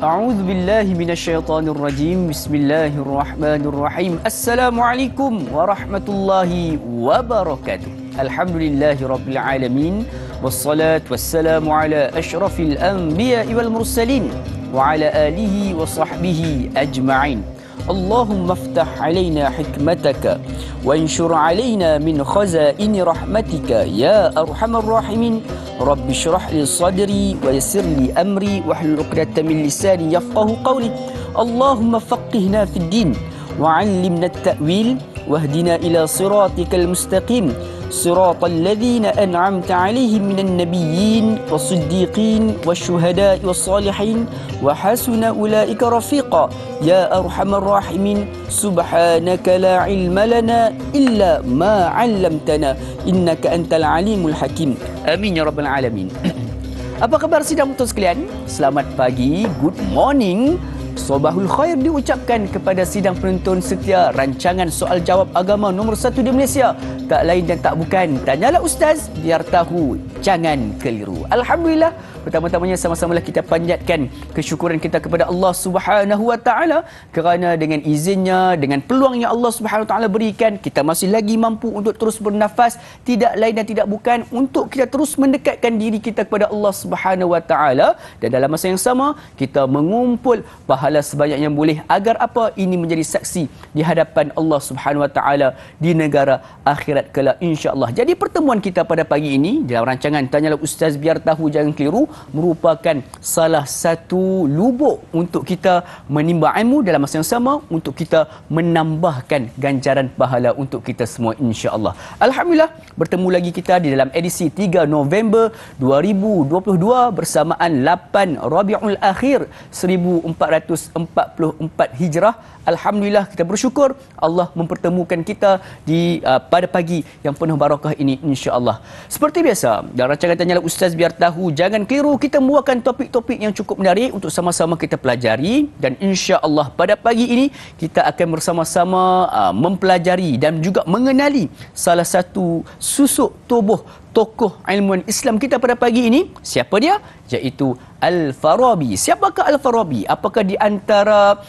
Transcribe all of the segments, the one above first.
A'udzu billahi minasyaitonir rajim. Bismillahirrahmanirrahim. Assalamualaikum warahmatullahi wabarakatuh. Alhamdulillahirabbil alamin. Wassalatu wassalamu ala asyrafil anbiya'i wal mursalin wa ala alihi wa sahbihi ajma'in. Allahumma aftah alaina hikmataka wa anshur alaina min khazaini rahmatika ya arhamar rahimin. Rabbi syrah li sadri wa yassir li amri wahlul 'uqdatam min lisani yafqahu qawli. Allahumma faqihna fid din wa 'allimna at-ta'wil wahdina ila siratikal mustaqim. Siratal ladzina an'amta 'alaihim minan nabiyyin was-siddiqin wasyuhada'i was-salihin wa hasuna ulaika rafiqa. Ya arhamar rahimin. Subhanaka la ilma lana illa ma 'allamtana innaka antal alimul hakim. Amin ya rabbal alamin. Apa khabar sidang putus sekalian? Selamat pagi, good morning. Sobahul khair diucapkan kepada sidang penonton setia rancangan soal jawab agama nombor 1 di Malaysia. Tak lain dan tak bukan, tanyalah ustaz biar tahu, jangan keliru. Alhamdulillah, pertama-tamanya sama-samalah kita panjatkan kesyukuran kita kepada Allah Subhanahu Wa Taala kerana dengan izinnya, dengan peluang yang Allah Subhanahu Wa Taala berikan, kita masih lagi mampu untuk terus bernafas. Tidak lain dan tidak bukan untuk kita terus mendekatkan diri kita kepada Allah Subhanahu Wa Taala, dan dalam masa yang sama kita mengumpul pahala sebanyak yang boleh agar apa ini menjadi saksi di hadapan Allah Subhanahu Wa Taala di negara akhirat kelak insya-Allah. Jadi pertemuan kita pada pagi ini dalam rancangan Tanyalah Ustaz Biar Tahu Jangan Keliru merupakan salah satu lubuk untuk kita menimba ilmu, dalam masa yang sama untuk kita menambahkan ganjaran pahala untuk kita semua insya-Allah. Alhamdulillah, bertemu lagi kita di dalam edisi 3 November 2022 bersamaan 8 Rabiul Akhir 1444 Hijrah. Alhamdulillah, kita bersyukur Allah mempertemukan kita di pada pagi yang penuh barakah ini insya-Allah. Seperti biasa, dalam rancangan Tanyalah Ustaz Biar Tahu Jangan Keliru, kita membawakan topik-topik yang cukup menarik untuk sama-sama kita pelajari, dan insya-Allah pada pagi ini kita akan bersama-sama mempelajari dan juga mengenali salah satu susuk tubuh tokoh ilmuwan Islam kita pada pagi ini. Siapa dia? Iaitu Al-Farabi. Siapakah Al-Farabi? Apakah di antara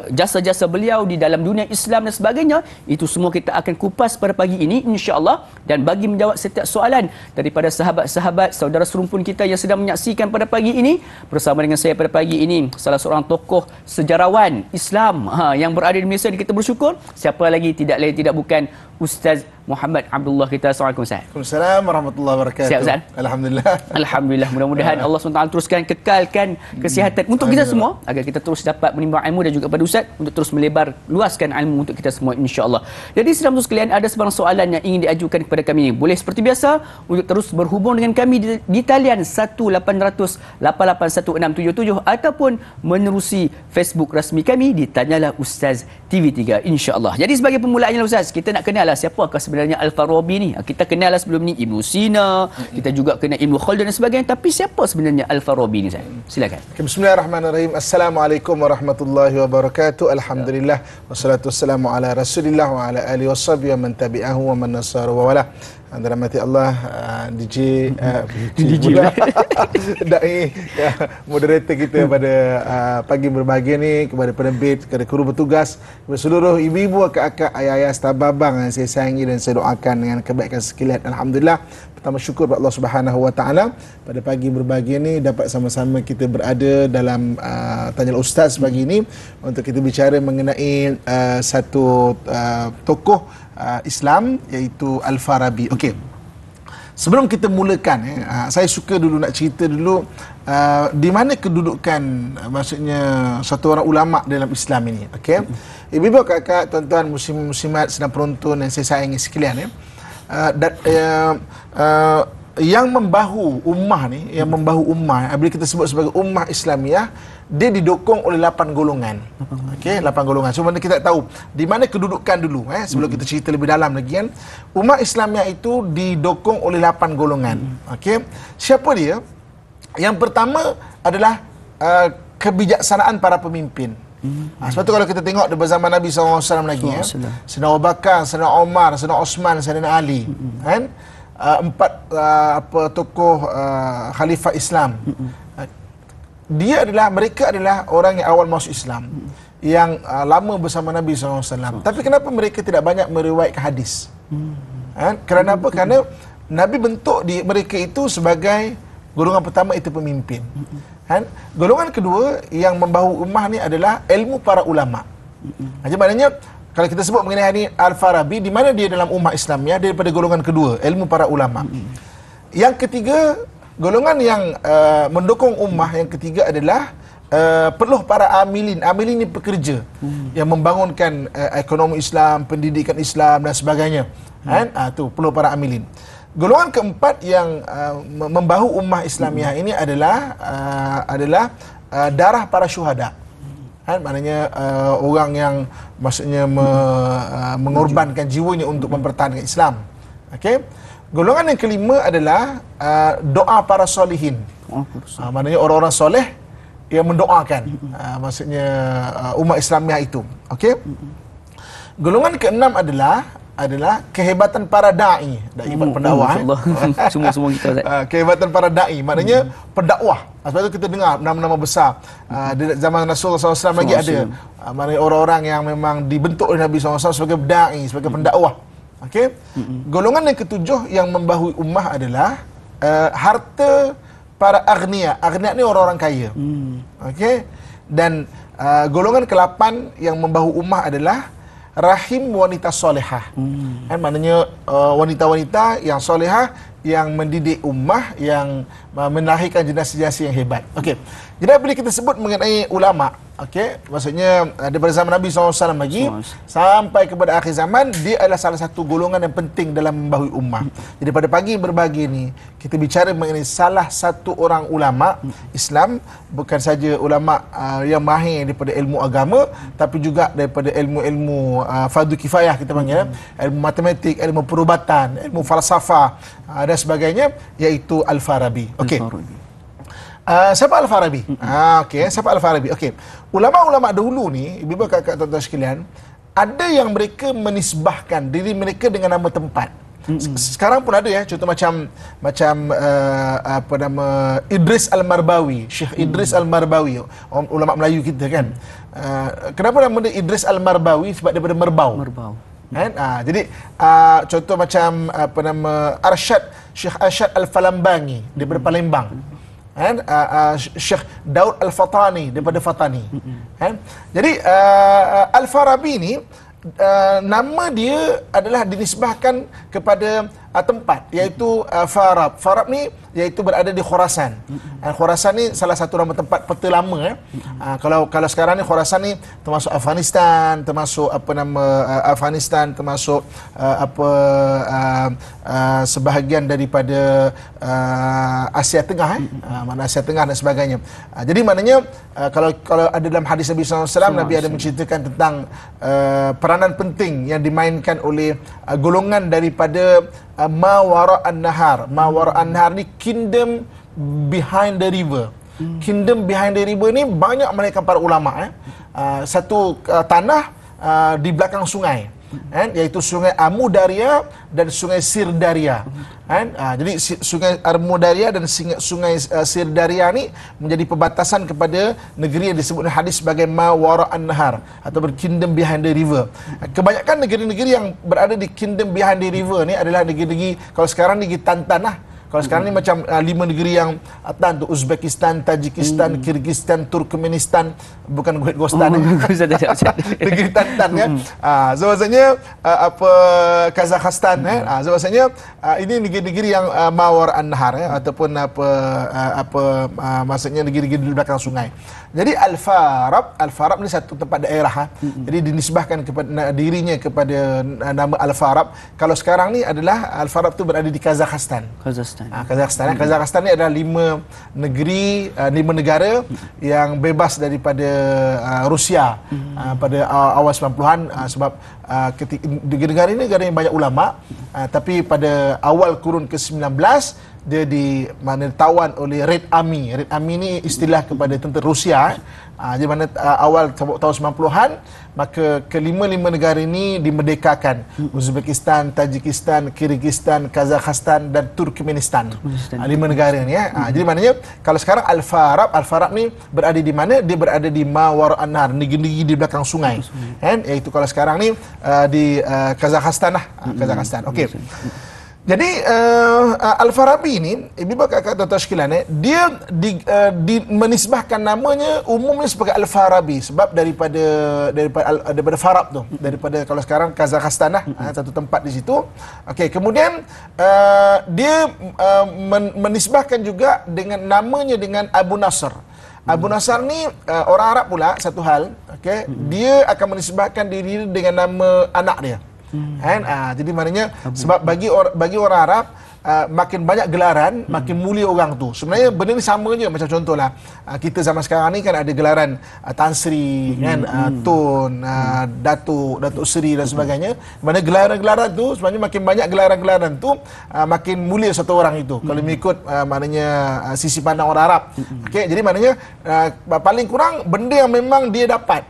jasa-jasa beliau di dalam dunia Islam dan sebagainya? Itu semua kita akan kupas pada pagi ini insya-Allah, dan bagi menjawab setiap soalan daripada sahabat-sahabat saudara serumpun kita yang sedang menyaksikan pada pagi ini bersama dengan saya pada pagi ini, salah seorang tokoh sejarawan Islam yang berada di Malaysia. Kita bersyukur, siapa lagi, tidak lain tidak bukan Ustaz Muhammad Abdullah kita. Assalamualaikum Ustaz. Waalaikumsalam warahmatullahi wabarakatuh. Sihat Ustaz? Alhamdulillah. Alhamdulillah, mudah-mudahan Allah SWT teruskan kekalkan kesihatan untuk kita semua agar kita terus dapat menimba ilmu, dan juga pada Ustaz untuk terus melebar luaskan ilmu untuk kita semua insya-Allah. Jadi sedang sekalian, ada sebarang soalan yang ingin diajukan kepada kami, boleh seperti biasa untuk terus berhubung dengan kami di talian 1-800-881-677 ataupun menerusi Facebook rasmi kami di Tanyalah Ustaz TV3 insya-Allah. Jadi sebagai permulaannya Ustaz, kita nak kenal siapakah sebenarnya Al-Farabi ni. Kita kenal sebelum ni Ibnu Sina, kita juga kenal Ibnu Khaldun dan sebagainya, tapi siapa sebenarnya Al-Farabi ni Ustaz? Silakan. Bismillahirrahmanirrahim. Assalamualaikum warahmatullahi wabarakatuh. Alhamdulillah wassalatu wassalamu ala Rasulillah wa ala alihi washabihi wa man tabi'ahu wa man nasara wa wala. Dalam hati Allah, DJ Dai, moderator kita pada pagi berbahagia ni, kepada penerbit, kepada kru bertugas, kepada seluruh ibu-ibu, akak-akak, ayah-ayah, staf babang yang saya sayangi dan saya doakan dengan kebaikan sekalian. Alhamdulillah, pertama syukur kepada Allah Subhanahu Wa Taala pada pagi berbahagia ni dapat sama-sama kita berada dalam Tanyalah Ustaz pagi ini untuk kita bicara mengenai satu tokoh Islam, iaitu Al-Farabi. Okey. Sebelum kita mulakan, saya suka dulu nak cerita dulu di mana kedudukan maksudnya satu orang ulama dalam Islam ini. Okey. Ibu-ibu, kakak, tuan-tuan, muslim-muslimat sedang penonton yang saya sayangi sekalian, yang membahu ummah ni, yang membahu ummah, bila kita sebut sebagai ummah Islamiah, dia didokong oleh 8 golongan. Okey, 8 golongan. So mana kita tak tahu di mana kedudukan dulu sebelum kita cerita lebih dalam lagi kan. Ummah Islamiah itu didokong oleh 8 golongan. Okey. Siapa dia? Yang pertama adalah kebijaksanaan para pemimpin. Sebab tu kalau kita tengok di zaman Nabi SAW lagi, Sayyidina Abu Bakar, Sayyidina Umar, Sayyidina Osman, Sayyidina Ali, kan? 4 tokoh khalifah Islam. mereka adalah orang yang awal masuk Islam, yang lama bersama Nabi SAW. Tapi kenapa mereka tidak banyak meriwayatkan hadis? Kerana apa? Kerana Nabi bentuk mereka itu sebagai golongan pertama itu pemimpin. Golongan kedua yang membahu ummah ni adalah ilmu para ulama. Jadi maknanya kalau kita sebut mengenai ini Al-Farabi, di mana dia dalam ummah Islamiyah, dia daripada golongan kedua, ilmu para ulama. Yang ketiga, golongan yang mendukung ummah yang ketiga adalah perlu para amilin. Amilin ni pekerja yang membangunkan ekonomi Islam, pendidikan Islam dan sebagainya. Tu perlu para amilin. Golongan keempat yang membahu ummah Islamiyah ini adalah darah para syuhada. Maknanya orang yang maksudnya mengorbankan jiwanya untuk mempertahankan Islam. Okey. Golongan yang kelima adalah doa para solihin. Maknanya orang-orang soleh yang mendoakan maksudnya umat Islamiah itu. Okey. Golongan keenam adalah kehebatan para da'i pendakwah. Semua kita. Kehebatan para da'i, maknanya pendakwah. Sebab itu kita dengar nama-nama besar. Di zaman Rasulullah SAW lagi ada. Maknanya orang-orang yang memang dibentuk oleh Nabi SAW sebagai da'i, sebagai pendakwah. Okey. Golongan yang ketujuh yang membahui ummah adalah harta para agniya. Agniya ni orang-orang kaya. Okey. Dan golongan ke-8 yang membahu ummah adalah rahim wanita solehah. Maknanya wanita-wanita yang solehah, yang mendidik ummah, yang melahirkan generasi-generasi yang hebat. Okey. Jadi bila kita sebut mengenai ulama, okey, maksudnya daripada zaman Nabi SAW lagi sampai kepada akhir zaman, dia adalah salah satu golongan yang penting dalam membahui ummah. Jadi pada pagi berbagi ni kita bicara mengenai salah satu orang ulama Islam, bukan saja ulama yang mahir daripada ilmu agama, tapi juga daripada ilmu-ilmu fardu kifayah kita panggil, ilmu matematik, ilmu perubatan, ilmu falsafah dan sebagainya, iaitu Al-Farabi. Okey. Siapa Al-Farabi? Okey, siapa Al-Farabi? Okey. Ulama-ulama dahulu ni, ibu-ibu kakak tuan-tuan sekalian, ada yang mereka menisbahkan diri mereka dengan nama tempat. Sekarang pun ada ya, contoh macam apa nama Idris Al-Marbawi, Syekh Idris Al-Marbawi, ulama Melayu kita kan. Kenapa nama dia Idris Al-Marbawi? Sebab daripada Merbau. Jadi contoh macam apa nama Syekh Arsyad Al-Falambangi daripada Palembang. Syekh Daud Al-Fatani daripada Fatani. Jadi Al-Farabi ni nama dia adalah dinisbahkan kepada tempat, iaitu Farab. Farab ni iaitu berada di Khurasan. Khurasan ni salah satu nama tempat peta lama. Kalau sekarang ni Khurasan ni termasuk Afghanistan, termasuk apa nama Afghanistan, termasuk sebahagian daripada Asia Tengah, mana Asia Tengah dan sebagainya. Jadi maknanya kalau ada dalam hadis Nabi SAW, Nabi ada menceritakan tentang peranan penting yang dimainkan oleh golongan daripada ma wara'an nahar. Ma wara'an nahar ni kingdom behind the river. Kingdom behind the river ni banyak mereka para ulama. Satu tanah di belakang sungai, iaitu sungai Amu Daria dan sungai Sir Daria. Jadi sungai Amu Daria dan sungai Sir Daria ni menjadi perbatasan kepada negeri yang disebut hadis sebagai ma wara'an nahar atau kingdom behind the river. Kebanyakan negeri-negeri yang berada di kingdom behind the river ni adalah negeri-negeri, kalau sekarang negeri Tantan lah. Kalau sekarang ni macam 5 negeri yang tan tu, Uzbekistan, Tajikistan, Kyrgyzstan, Turkmenistan, bukan Gostan. Negeri Tantan kan. So maksudnya Kazakhstan so maksudnya ini negeri-negeri yang mawar an-nahar ataupun maksudnya negeri-negeri di belakang sungai. Jadi Al-Farab ni satu tempat daerah. Jadi dinisbahkan kepada dirinya kepada nama Al-Farab. Kalau sekarang ni adalah Al-Farab tu berada di Kazakhstan. Kazakhstan ni adalah 5 negeri, 5 negara yang bebas daripada Rusia pada awal 90-an, sebab negara ini negara yang banyak ulama, tapi pada awal kurun ke-19 dia ditawan oleh Red Army. Red Army ni istilah kepada tentera Rusia Di mana awal tahun 90-an, maka kelima-lima negara ini dimerdekakan. Uzbekistan, Tajikistan, Kyrgyzstan, Kazakhstan dan Turkmenistan. 5 negara ni jadi maknanya kalau sekarang Al-Farab ni berada di mana? Dia berada di Mawar An-Nahar, negeri-negeri di belakang sungai. Kan? Iaitu kalau sekarang ni di Kazakhstan lah. Kazakhstan. Okey. Jadi Al-Farabi ini, ibu kakak tuan-tuan sekalian, dia menisbahkan namanya umumnya sebagai Al-Farabi sebab daripada Farab tu, daripada kalau sekarang Kazakhstan lah, satu tempat di situ. Okey, kemudian dia menisbahkan juga dengan namanya dengan Abu Nasr. Abu Nasr ni orang Arab pula satu hal, okey, dia akan menisbahkan diri dengan nama anak dia. Jadi maknanya sebab bagi orang Arab makin banyak gelaran, makin mulia orang tu. Sebenarnya benda ni sama je, macam contohlah kita zaman sekarang ni kan ada gelaran Tan Sri, kan, Tun, Datuk Seri dan sebagainya. Mana gelaran-gelaran tu sebenarnya makin banyak gelaran-gelaran tu makin mulia satu orang itu. Kalau mengikut maknanya sisi pandang orang Arab. Okey, jadi maknanya paling kurang benda yang memang dia dapat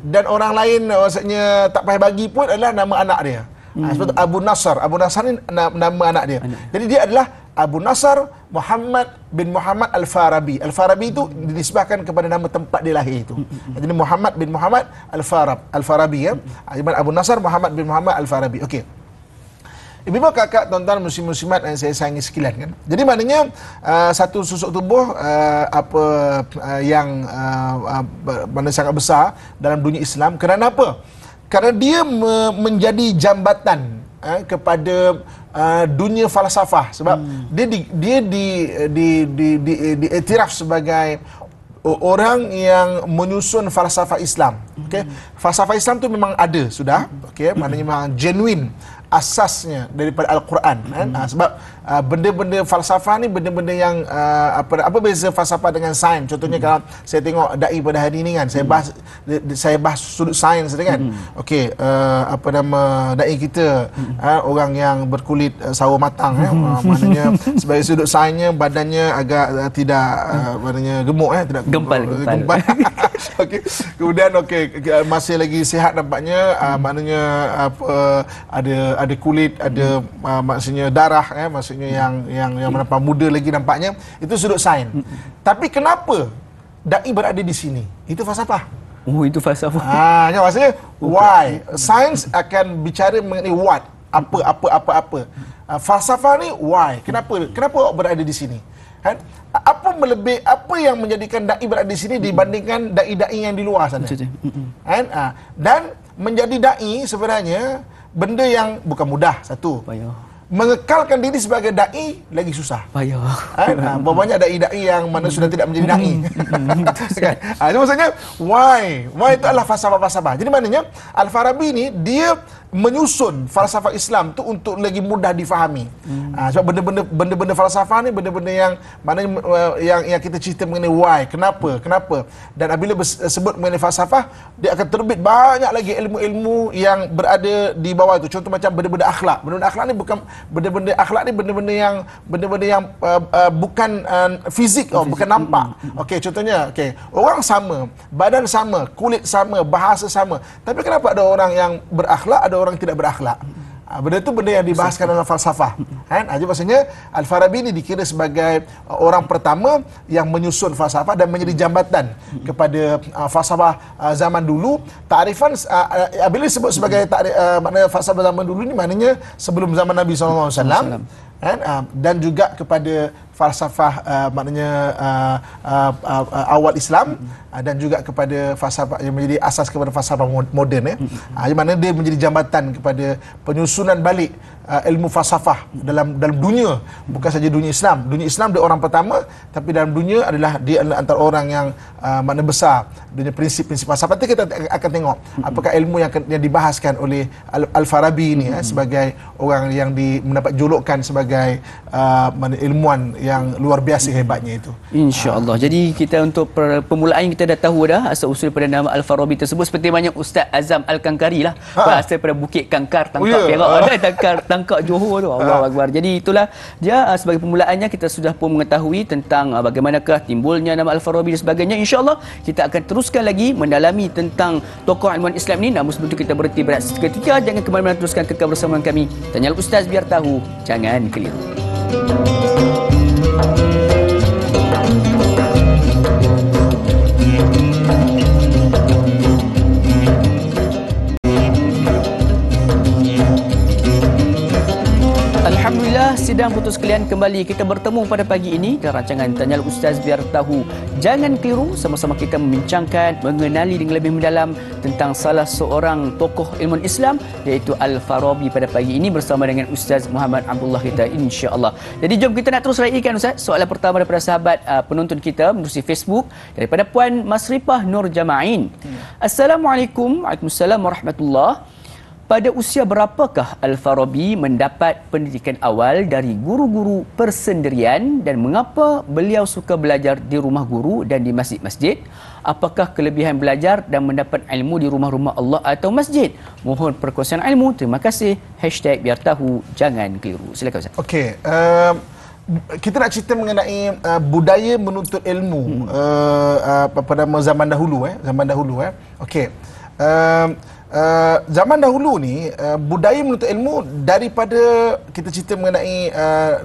dan orang lain maksudnya tak payah bagi pun adalah nama anak dia. Sebab Abu Nasr. Abu Nasr ni nama anak dia. Jadi dia adalah Abu Nasr Muhammad bin Muhammad Al-Farabi. Al-Farabi itu dinisbahkan kepada nama tempat dia lahir itu. Jadi Muhammad bin Muhammad Al-Farabi, ya. Abu Nasr Muhammad bin Muhammad Al-Farabi. Okey. Ibu kakak, tuan-tuan muslim-muslimat yang saya sayangi sekalian, kan. Jadi maknanya satu susuk tubuh yang mana sangat besar dalam dunia Islam. Kerana apa? Kerana dia menjadi jambatan kepada dunia falsafah, sebab dia diiktiraf sebagai orang yang menyusun falsafah Islam. Okey, falsafah Islam tu memang ada sudah, okey, maknanya memang genuine asasnya daripada Al-Quran, kan? Sebab benda-benda falsafah ni benda-benda yang apa beza falsafah dengan sains. Contohnya kalau saya tengok dai pada hari ni, kan, saya bahas sudut sains tadi, kan. Okey, apa nama dai kita, orang yang berkulit sawo matang, maknanya sebagai sudut sainsnya badannya agak tidak maknanya gemuk, tidak gempal. Okey, kemudian masih lagi sihat nampaknya, maknanya ada kulit, ada maksudnya darah, maksudnya yang nampak muda lagi nampaknya. Itu sudut sains. Tapi kenapa dai berada di sini? Itu falsafah. Oh, itu falsafah. Maksudnya why? Sains akan bicara mengenai what, apa. Falsafah ni why? Kenapa awak berada di sini? Kan? Apa yang menjadikan dai berada di sini dibandingkan dai-dai yang di luar sana? Kan? Dan menjadi dai sebenarnya benda yang bukan mudah. Satu, mengekalkan diri sebagai dai lagi susah. Banyak dai-dai yang mana sudah tidak menjadi dai. Kan? Maksudnya why itu adalah falsafah. Jadi maknanya Al-Farabi ni dia menyusun falsafah Islam tu untuk lagi mudah difahami. Sebab benda-benda falsafah ni benda-benda yang mana yang kita cerita mengenai why, kenapa. Dan apabila sebut mengenai falsafah, dia akan terbit banyak lagi ilmu-ilmu yang berada di bawah itu. Contoh macam benda-benda akhlak. Benda-benda akhlak ni bukan benda-benda akhlak ni benda-benda yang bukan fizik, bukan nampak. Okey, contohnya, orang sama, badan sama, kulit sama, bahasa sama. Tapi kenapa ada orang yang berakhlak, ada orang tidak berakhlak? Benda itu benda yang dibahaskan dalam falsafah, kan? Jadi maksudnya Al-Farabi ini dikira sebagai orang pertama yang menyusun falsafah dan menjadi jambatan kepada falsafah zaman dulu. Takrifan bila disebut sebagai makna falsafah zaman dulu ni maknanya sebelum zaman Nabi SAW, kan? Dan juga kepada falsafah maknanya awal Islam, dan juga kepada falsafah yang menjadi asas kepada falsafah moden, di mana dia menjadi jambatan kepada penyusunan balik ilmu falsafah dalam dunia, bukan saja dunia Islam. Dunia Islam dia orang pertama, tapi dalam dunia dia adalah antara orang yang makna besar dunia prinsip-prinsip falsafah. Nanti kita akan tengok apakah ilmu yang dibahaskan oleh Al-Farabi ini, sebagai orang yang mendapat julukan sebagai sebagai ilmuwan yang luar biasa hebatnya itu. InsyaAllah. Jadi kita untuk permulaan kita dah tahu dah asal-usul pada nama Al-Farabi tersebut, seperti banyak Ustaz Azam Al-Kankari lah. Berasal pada Bukit Kangkar, Tangkak Perak, Tangkak Johor tu. Allah Akbar. Jadi itulah dia sebagai permulaannya, kita sudah pun mengetahui tentang bagaimanakah timbulnya nama Al-Farabi dan sebagainya. InsyaAllah kita akan teruskan lagi mendalami tentang tokoh ilmuwan Islam ni. Namun sebelum itu kita berhenti berehat seketika. Jangan kemana-mana, teruskan kekal bersama kami. Tanya Ustaz biar tahu, jangan keliru. Alhamdulillah, sidang putus sekalian, kembali kita bertemu pada pagi ini dalam rancangan Tanya Ustaz biar tahu, jangan keliru. Sama-sama kita membincangkan, mengenali dengan lebih mendalam tentang salah seorang tokoh ilmuwan Islam, iaitu Al-Farabi pada pagi ini bersama dengan Ustaz Muhammad Abdullah kita, insya-Allah. Jadi jom kita nak terus raikan Ustaz. Soalan pertama daripada sahabat penonton kita menerusi Facebook daripada Puan Masrifah Nur Jama'in. Assalamualaikum. Waalaikumsalam warahmatullahi. Pada usia berapakah Al-Farabi mendapat pendidikan awal dari guru-guru persendirian dan mengapa beliau suka belajar di rumah guru dan di masjid-masjid? Apakah kelebihan belajar dan mendapat ilmu di rumah-rumah Allah atau masjid? Mohon perkongsian ilmu. Terima kasih. #biar tahu, jangan keliru. Silakan Ustaz. Okey, kita nak cerita mengenai budaya menuntut ilmu pada zaman dahulu Okey. Zaman dahulu ni budaya menuntut ilmu daripada kita cerita mengenai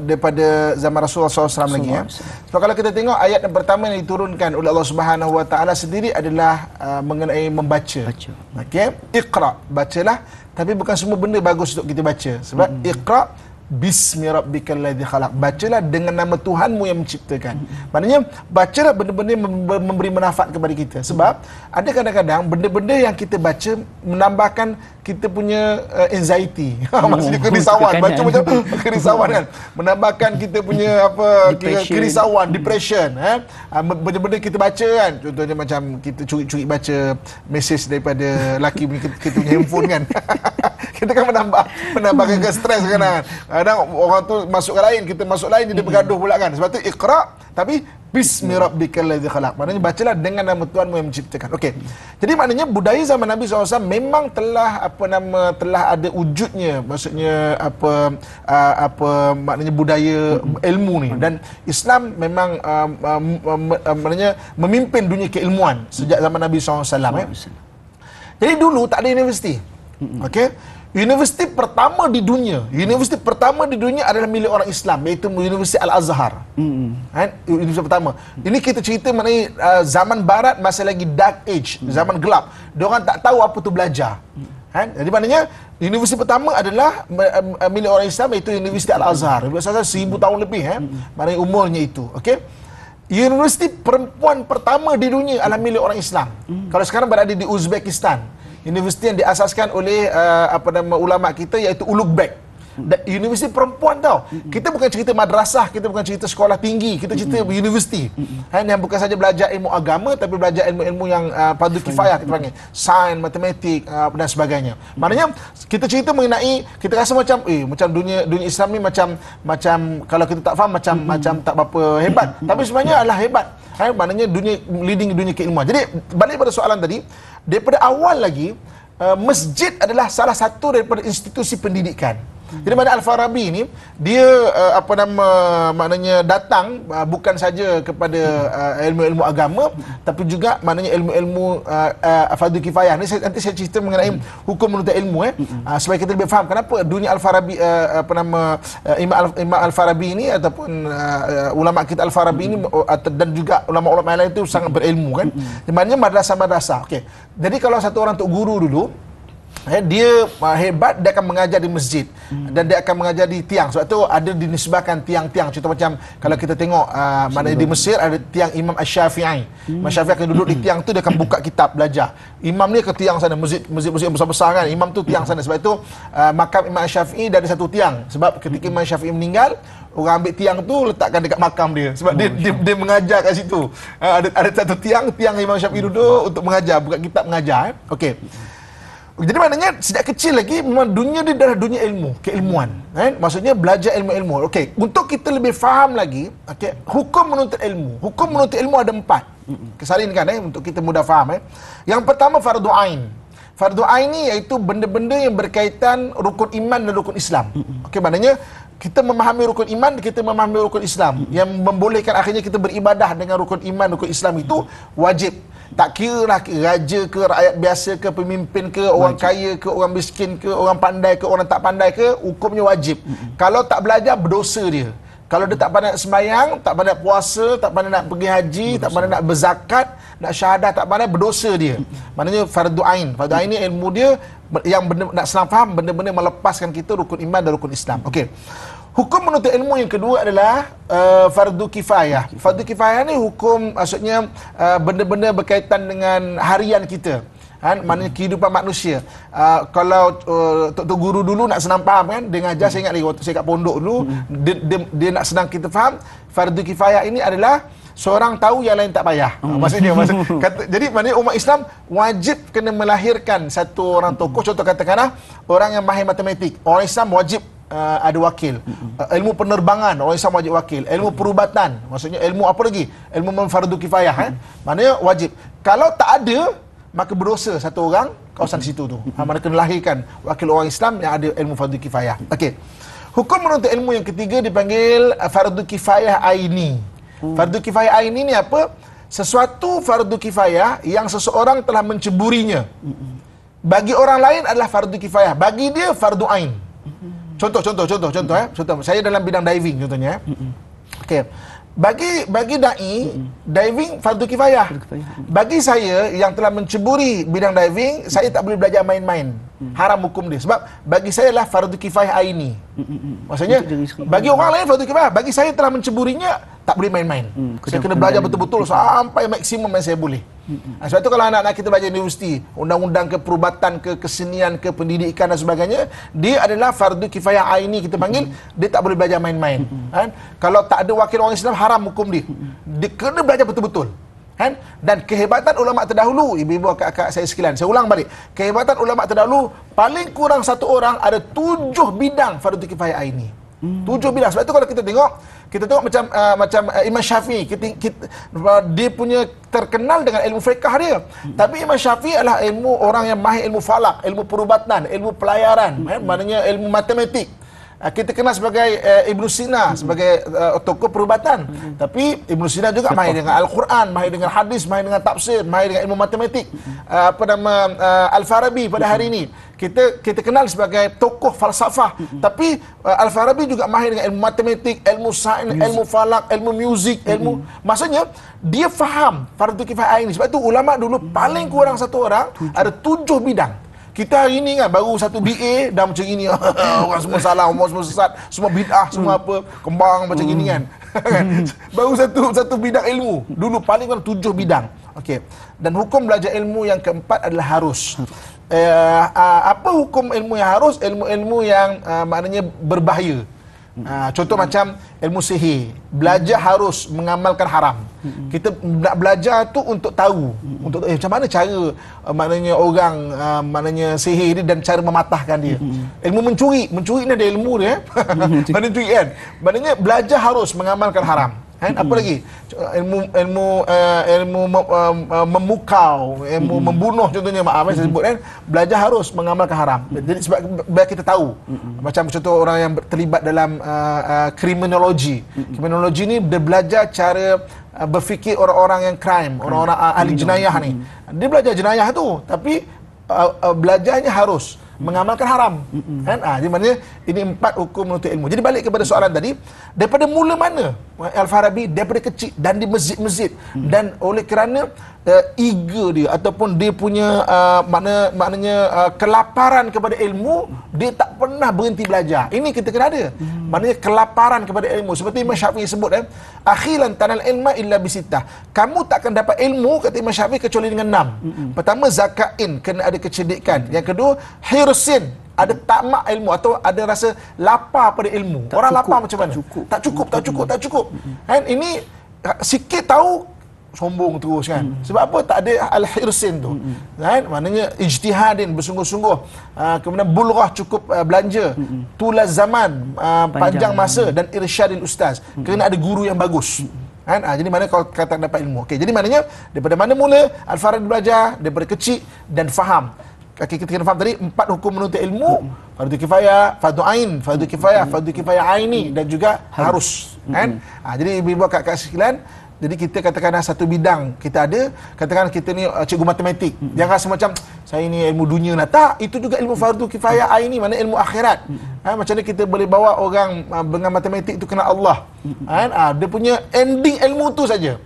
daripada zaman Rasulullah SAW lagi ya. Sebab kalau kita tengok ayat yang pertama yang diturunkan oleh Allah Subhanahu Wa Taala sendiri adalah mengenai membaca. Okey, Iqra, bacalah, tapi bukan semua benda bagus untuk kita baca. Sebab Iqra Bismi rabbikal ladzi khalaq. Bacalah dengan nama Tuhanmu yang menciptakan. Maknanya bacalah benda-benda yang memberi manfaat kepada kita. Sebab ada kadang-kadang benda-benda yang kita baca menambahkan kita punya anxiety. Maksudnya kerisauan. Baca macam kerisauan kan. Menambahkan kita punya kerisauan, depression. Benda-benda kita baca kan. Contohnya macam kita curi-curi baca mesej daripada laki kita punya handphone kan. Kita kan menambahkan stres kan. Kadang orang tu masuk ke lain, kita masuk lain, dia bergaduh pula kan. Sebab tu Iqra, tapi Bismi rabbikal ladzi khalaq. Maknanya bacalah dengan nama Tuhanmu yang menciptakan. Okey. Jadi maknanya budaya zaman Nabi SAW memang telah telah ada wujudnya. Maksudnya maknanya budaya ilmu ni, dan Islam memang maknanya memimpin dunia keilmuan sejak zaman Nabi SAW. Jadi dulu tak ada universiti. Okey. Universiti pertama di dunia adalah milik orang Islam, iaitu Universiti Al-Azhar. Universiti pertama. Ini kita cerita mengenai zaman barat, masa lagi dark age, zaman gelap. Diorang tak tahu apa tu belajar. Jadi maknanya universiti pertama adalah milik orang Islam, iaitu Universiti Al-Azhar. Biasanya 1000 tahun lebih maknanya umurnya itu. Okey. Universiti perempuan pertama di dunia adalah milik orang Islam. Kalau sekarang berada di Uzbekistan. Universiti yang diasaskan oleh ulama kita, iaitu Ulugh-Bek. Universiti perempuan tau. Kita bukan cerita madrasah, kita bukan cerita sekolah tinggi, kita cerita universiti. Yang bukan saja belajar ilmu agama, tapi belajar ilmu-ilmu yang fardu kifayah, kita panggil sains, matematik dan sebagainya. Maknanya kita cerita mengenai, kita rasa macam dunia Islam ni macam kalau kita tak faham macam tak berapa hebat, tapi sebenarnya adalah hebat. Maknanya leading dunia keilmuan. Jadi balik pada soalan tadi, daripada awal lagi masjid adalah salah satu daripada institusi pendidikan. Jadi mana Al-Farabi ni dia maknanya datang bukan saja kepada ilmu-ilmu agama, tapi juga maknanya ilmu-ilmu fardu kifayah. Nanti saya cerita mengenai hukum menuntut ilmu supaya kita lebih faham kenapa dunia Al-Farabi Imam Al-Farabi ini ataupun ulama kita Al-Farabi ini dan juga ulama-ulama lain itu sangat berilmu kan. Di mana madrasah-madrasah. Okey. Jadi kalau satu orang tok guru dulu, dia hebat, dia akan mengajar di masjid dan dia akan mengajar di tiang. Sebab tu ada dinisbahkan tiang-tiang. Contoh macam kalau kita tengok mana di Mesir ada tiang Imam Asy-Syafi'i. Imam Syafi'i akan duduk di tiang tu, dia akan buka kitab belajar. Imam ni ke tiang sana, masjid yang besar-besar kan. Imam tu tiang sana. Sebab itu makam Imam Asy-Syafi'i dari satu tiang. Sebab ketika Imam Syafi'i meninggal, orang ambil tiang tu letakkan dekat makam dia. Sebab dia mengajar kat situ. Ada satu tiang Imam Syafi'i duduk untuk mengajar, buka kitab mengajar. Okey. Jadi maknanya sejak kecil lagi memang dunia dia adalah dunia ilmu, keilmuan. Kan? Maksudnya belajar ilmu-ilmu. Okey, untuk kita lebih faham lagi, okey, hukum menuntut ilmu. Hukum menuntut ilmu ada 4. Kesalinkan untuk kita mudah faham. Yang pertama fardu ain. Fardu ain ni iaitu benda-benda yang berkaitan rukun iman dan rukun Islam. Okey, maknanya kita memahami rukun iman, kita memahami rukun Islam yang membolehkan akhirnya kita beribadah dengan rukun iman, rukun Islam itu wajib. Tak kira lah raja ke, rakyat biasa ke, pemimpin ke, orang kaya ke, orang miskin ke, orang pandai ke, orang tak pandai ke, hukumnya wajib. Kalau tak belajar, berdosa dia. Kalau dia tak pandai nak sembahyang, tak pandai puasa, tak pandai nak pergi haji, tak pandai nak berzakat, nak syahadah, tak pandai, berdosa dia. Maknanya fardu ain. Fardu ain ni ilmu dia yang benda, nak senang faham, benda-benda melepaskan kita rukun iman dan rukun Islam. Okey. Hukum menuntut ilmu yang kedua adalah fardu kifayah. Fardu kifayah ni hukum, maksudnya benda-benda berkaitan dengan harian kita. Maknanya kehidupan manusia. Kalau tok guru dulu nak senang faham kan, dia ngajar, saya ingat lagi waktu saya kat pondok dulu, dia nak senang kita faham, fardu kifayah ini adalah seorang tahu yang lain tak payah. Maksudnya jadi maknanya umat Islam wajib kena melahirkan satu orang tokoh. Contoh katakanlah orang yang mahir matematik, orang Islam wajib ada wakil. Ilmu penerbangan, orang Islam wajib wakil. Ilmu perubatan, maksudnya ilmu apa lagi? Ilmu fardu kifayah. Maknanya wajib. Kalau tak ada, maka berdosa satu orang kawasan situ tu. Mana kena lahirkan wakil orang Islam yang ada ilmu fardu kifayah. Okey. Hukum menuntut ilmu yang ketiga dipanggil fardu kifayah aini. Fardu kifayah aini ni apa? Sesuatu fardu kifayah yang seseorang telah menceburinya. Bagi orang lain adalah fardu kifayah, bagi dia fardu ain. Contoh. Saya dalam bidang diving contohnya. Okey. Bagi dai, diving fardu kifayah. Bagi saya yang telah menceburi bidang diving, saya tak boleh belajar main-main. Haram hukum dia. Sebab bagi saya lah fardu kifayah aini. Maksudnya bagi orang lain fardu kifayah, bagi saya telah menceburinya, tak boleh main-main. Saya kena belajar betul-betul sampai maksimum yang saya boleh. Sebab itu kalau anak-anak kita belajar universiti, undang-undang ke perubatan ke kesenian ke pendidikan dan sebagainya, dia adalah fardu kifayah aini kita panggil, dia tak boleh belajar main-main. Kalau tak ada wakil orang Islam, haram hukum dia. Dia kena belajar betul-betul. Dan kehebatan ulama terdahulu, ibu-ibu, kakak saya sekalian, saya ulang balik, kehebatan ulama terdahulu, paling kurang satu orang ada 7 bidang fardu kifayah aini. 7 bidang. Sebab itu kalau kita tengok macam Imam Syafi'i, dia punya terkenal dengan ilmu fiqh dia. Tapi Imam Syafi'i adalah ilmu orang yang mahir ilmu falak, ilmu perubatan, ilmu pelayaran, maknanya ilmu matematik. Kita kenal sebagai Ibn Sina sebagai tokoh perubatan, tapi Ibn Sina juga mahir dengan Al-Quran, mahir dengan hadis, mahir dengan tafsir, mahir dengan ilmu matematik. Al-Farabi pada hari ini kita kenal sebagai tokoh falsafah, tapi Al-Farabi juga mahir dengan ilmu matematik, ilmu sains, ilmu falak, ilmu muzik, ilmu, maksudnya dia faham fardu kifayah ini. Sebab itu ulama dulu paling kurang satu orang ada 7 bidang. Kita hari ni kan baru satu BA dah macam gini. Orang semua salah, orang semua sesat, semua bid'ah, semua apa, kembang macam gini kan. Baru satu bidang ilmu. Dulu paling kurang 7 bidang. Okey. Dan hukum belajar ilmu yang keempat adalah harus. Apa hukum ilmu yang harus? Ilmu-ilmu yang maknanya berbahaya. Contoh macam ilmu sihir, belajar harus mengamalkan haram. Kita nak belajar tu untuk tahu, untuk macam mana cara maknanya orang maknanya sihir dia dan cara mematahkan dia. Ilmu mencuri ni ada ilmu dia. Mana mencuri kan? Maknanya belajar harus mengamalkan haram. Apa lagi? Ilmu memukau, ilmu membunuh contohnya, maaf saya sebut kan, belajar harus mengamalkan haram. Jadi sebab biar kita tahu. Macam contoh orang yang terlibat dalam kriminologi. Kriminologi ni dia belajar cara berfikir orang-orang yang crime, orang-orang ahli jenayah ni. Dia belajar jenayah tu, tapi belajarnya harus mengamalkan haram. Jadi maknanya ini 4 hukum menuntut ilmu. Jadi balik kepada soalan tadi, daripada mula mana Al-Farabi? Daripada kecil dan di masjid-masjid. Dan oleh kerana ego dia ataupun dia punya maknanya kelaparan kepada ilmu, dia tak pernah berhenti belajar. Ini kita kena ada. Maknanya kelaparan kepada ilmu. Seperti Imam Syafi'i sebut, akhilan tanal ilma illa bisitah. Kamu tak akan dapat ilmu, kata Imam Syafi'i, kecuali dengan 6. Pertama, zakain, kena ada kecerdikan. Yang kedua, hirsin, ada tamak ilmu atau ada rasa lapar pada ilmu. Orang lapar macam mana? Tak cukup. Ini sikit tahu, sombong terus kan. Sebab apa? Tak ada al-hirsin tu. Kan? Maknanya ijtihadin, bersungguh-sungguh. Kemudian bulghah, cukup belanja. Tulaz zaman, panjang masa, dan irsyadil ustaz. Kena ada guru yang bagus. Kan? Jadi mana kalau kata dapat ilmu. Okey, jadi maknanya daripada mana mula Al-Farid belajar daripada kecil dan faham. Kita kena faham tadi 4 hukum menuntut ilmu, fardu kifayah, fardu ain, fardu kifayah aini, dan juga harus. Kan? Jadi ibu-ibu kakak sekalian, jadi kita katakanlah satu bidang kita ada, katakan kita ni cikgu matematik. Jangan rasa macam saya ni ilmu dunia lah. Tak, itu juga ilmu fardu kifayah aini, mana ilmu akhirat. Macam mana kita boleh bawa orang dengan matematik tu kenal Allah. Dia punya ending ilmu tu saja.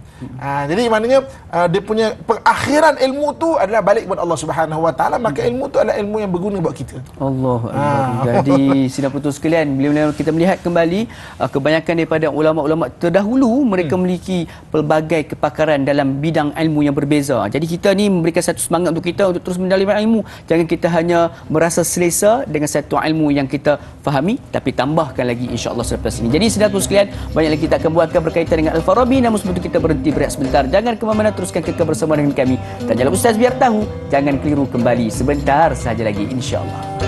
Jadi maknanya dia punya perakhiran ilmu tu adalah balik kepada Allah Subhanahu Wa Taala, maka ilmu tu adalah ilmu yang berguna buat kita. Allahu Akbar. Jadi sidang putus sekalian, bila kita melihat kembali kebanyakan daripada ulama-ulama terdahulu, mereka memiliki pelbagai kepakaran dalam bidang ilmu yang berbeza. Jadi kita ni memberikan satu semangat untuk kita untuk terus mendalami ilmu. Jangan kita hanya merasa selesa dengan satu ilmu yang kita fahami, tapi tambahkan lagi insya-Allah selepas ini. Jadi sidang putus sekalian, banyak lagi kita akan buatkan berkaitan dengan Al-Farabi, namun sebelum itu kita berhenti berehat sebentar. Jangan ke mana-mana, teruskan kekal bersama dengan kami. Tanya Ustaz biar tahu, jangan keliru, kembali sebentar sahaja lagi insya-Allah.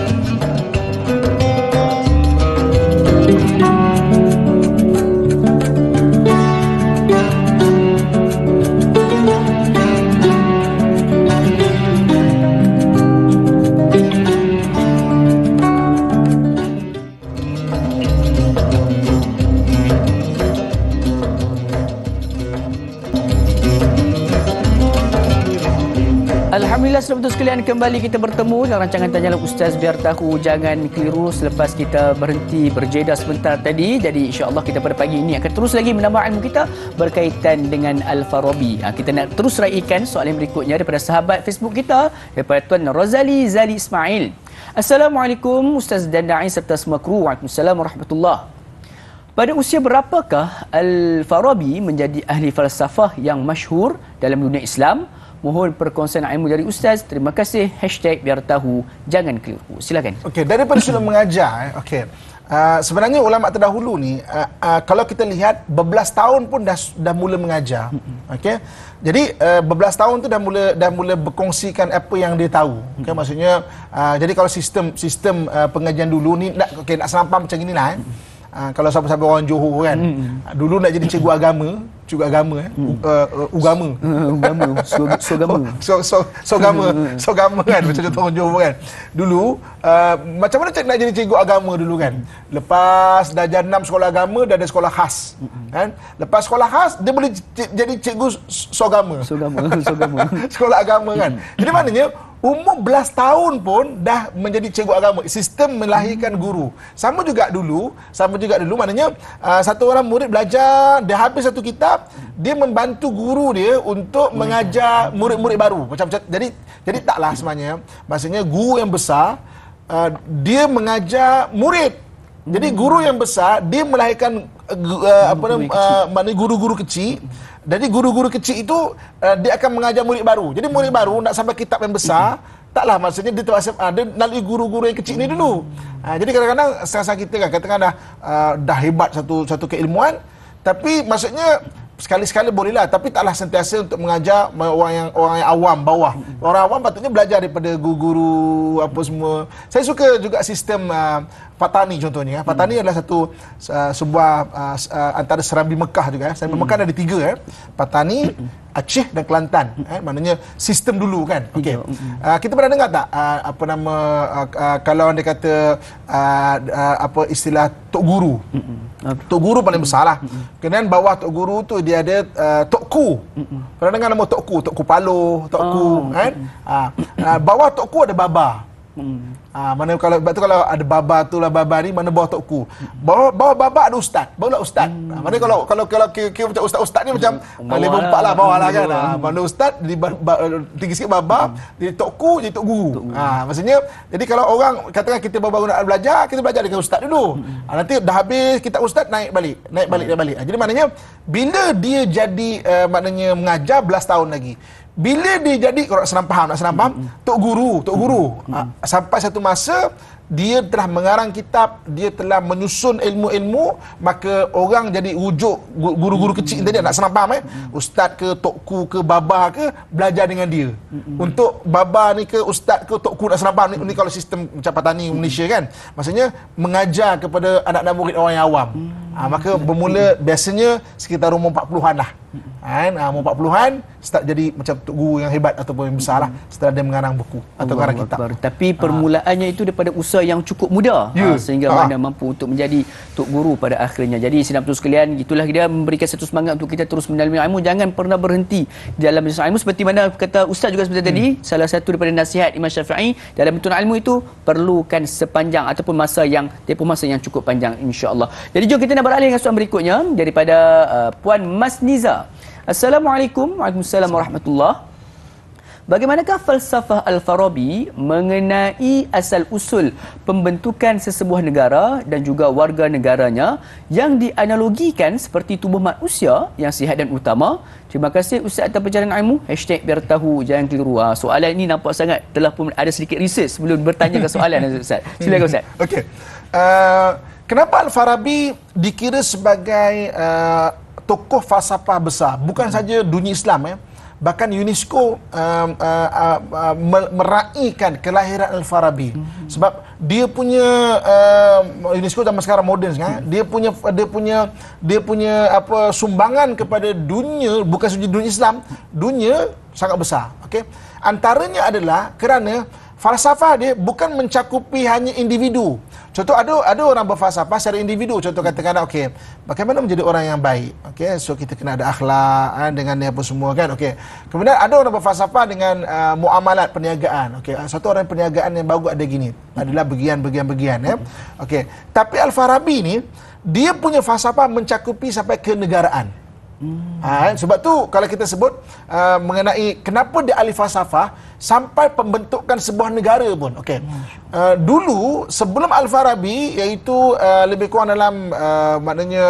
Alhamdulillah, sahabat sekalian, kembali kita bertemu dalam rancangan Tanya Ustaz biar tahu, jangan keliru. Selepas kita berhenti berjeda sebentar tadi, jadi insya-Allah kita pada pagi ini akan terus lagi menambah ilmu kita berkaitan dengan Al-Farabi. Kita nak terus raikan soalan berikutnya daripada sahabat Facebook kita, daripada Tuan Rozali Zali Ismail. Assalamualaikum Ustaz dan Da'i serta semua kru. Waalaikumsalam warahmatullahi. Pada usia berapakah Al-Farabi menjadi ahli falsafah yang masyhur dalam dunia Islam? Mohon perkongsian ilmu dari Ustaz. Terima kasih. #biar tahu, jangan keliru. Silakan. Okey, daripada sudut mengajar, okey. Sebenarnya ulama terdahulu ni kalau kita lihat berbelas tahun pun dah mula mengajar. Okey. Jadi berbelas tahun tu dah mula berkongsikan apa yang dia tahu. Okey, maksudnya jadi kalau sistem pengajian dulu ni nak selampam macam inilah. Kalau siapa-siapa orang Johor kan, dulu nak jadi cikgu agama ugama sogama kan, macam contoh orang Johor kan dulu. Macam mana nak jadi cikgu agama dulu kan, lepas darjah 6 sekolah agama dah ada sekolah khas kan, lepas sekolah khas dia boleh jadi cikgu sogama sekolah agama kan. Jadi maknanya umur belas tahun pun dah menjadi cikgu agama. Sistem melahirkan guru. Sama juga dulu maknanya satu orang murid belajar, dia habis satu kitab, dia membantu guru dia untuk mengajar murid-murid baru. Macam jadi taklah sebenarnya. Maksudnya guru yang besar dia mengajar murid. Jadi guru yang besar dia melahirkan maknanya guru-guru kecil. Jadi guru-guru kecil itu dia akan mengajar murid baru. Jadi murid baru nak sampai kitab yang besar, taklah, maksudnya dia terpaksa dia melalui guru-guru yang kecil ni dulu. Jadi kadang-kadang setengah kita kan katakan dah hebat satu keilmuan, tapi maksudnya sekali-sekala bolehlah, tapi taklah sentiasa untuk mengajar orang yang awam bawah. Orang awam patutnya belajar daripada guru-guru apa semua. Saya suka juga sistem Patani contohnya. Patani adalah sebuah antara Serambi Mekah juga. Serambi Mekah ada 3 Patani, Aceh dan Kelantan. Maknanya sistem dulu kan. Okey. Kita pernah dengar tak kalau dia kata istilah tok guru. Tok guru paling besar lah. Kemudian bawah tok guru tu dia ada tok ku. Pernah dengar nama tok ku? Tok ku Paloh, tok ku kan. Bawah tok ku ada baba. Mana kalau ada baba tu lah, baba ni mana bawah tok ku. Bawah baba ada ustaz, barulah ustaz. Mana kalau kira macam ustaz ni macam level 4 lah bawah lah kan. Mana ustaz tinggi sikit baba, jadi tok ku, jadi tok guru. Maksudnya jadi kalau orang katakan kita baru nak belajar, kita belajar dengan ustaz dulu. Nanti dah habis kitab ustaz naik balik. Jadi maknanya bila dia jadi maknanya mengajar belas tahun lagi. Bila dia jadi, kalau nak senang faham, tok guru. Sampai satu masa dia telah mengarang kitab, dia telah menyusun ilmu-ilmu, maka orang jadi rujuk guru-guru kecil tadi, nak senang faham ustaz ke, tokku ke, baba ke, belajar dengan dia. Untuk baba ni ke, ustaz ke, tokku, nak senang faham ni kalau sistem macam petani Malaysia kan. Maksudnya mengajar kepada anak-anak murid orang yang awam. Maka bermula biasanya sekitar umur 40-an lah. Umur 40-an start jadi macam tok guru yang hebat ataupun yang besar lah setelah dia mengarang buku atau mengarang kitab. Tapi permulaannya itu daripada usaha yang cukup muda, sehingga mana mampu untuk menjadi tok guru pada akhirnya. Jadi sidang betul sekalian, itulah dia memberikan satu semangat untuk kita terus mendalami ilmu, jangan pernah berhenti dalam menuntut ilmu. Seperti mana kata ustaz juga seperti tadi, salah satu daripada nasihat Imam Syafi'i dalam menuntut ilmu itu perlukan sepanjang ataupun masa yang cukup panjang, insya-Allah. Jadi jom kita nak beralih dengan soalan berikutnya daripada Puan Mas Niza. Assalamualaikum. Waalaikumsalam warahmatullahi. Bagaimanakah falsafah Al-Farabi mengenai asal-usul pembentukan sesebuah negara dan juga warga negaranya yang dianalogikan seperti tubuh manusia yang sihat dan utama? Terima kasih Ustaz atas perjalanan ilmu. #biar tahu jangan keliru. Soalan ini nampak sangat telah pun ada sedikit research sebelum bertanya ke soalan Ustaz. Silakan Ustaz. Okey. Kenapa Al-Farabi dikira sebagai tokoh falsafah besar? Bukan saja dunia Islam bahkan UNESCO meraihkan kelahiran Al-Farabi. Sebab dia punya UNESCO zaman sekarang moden sekarang, dia punya apa sumbangan kepada dunia, bukan saja dunia Islam, dunia sangat besar. Okey. Antaranya adalah kerana falsafah dia bukan mencakupi hanya individu. Contoh ada orang berfalsafah secara individu. Contoh katakan okey, bagaimana menjadi orang yang baik. Okey, so kita kena ada akhlak dengan ni apa semua kan. Okey. Kemudian ada orang berfalsafah dengan muamalat perniagaan. Okey, satu orang perniagaan yang bagus ada gini. Adalah bagian-bagian Okey. Tapi Al-Farabi ni dia punya falsafah mencakupi sampai kenegaraan. Sebab tu kalau kita sebut mengenai kenapa dia ahli falsafah sampai pembentukan sebuah negara pun. Okey. Dulu sebelum Al-Farabi, iaitu lebih kurang dalam maknanya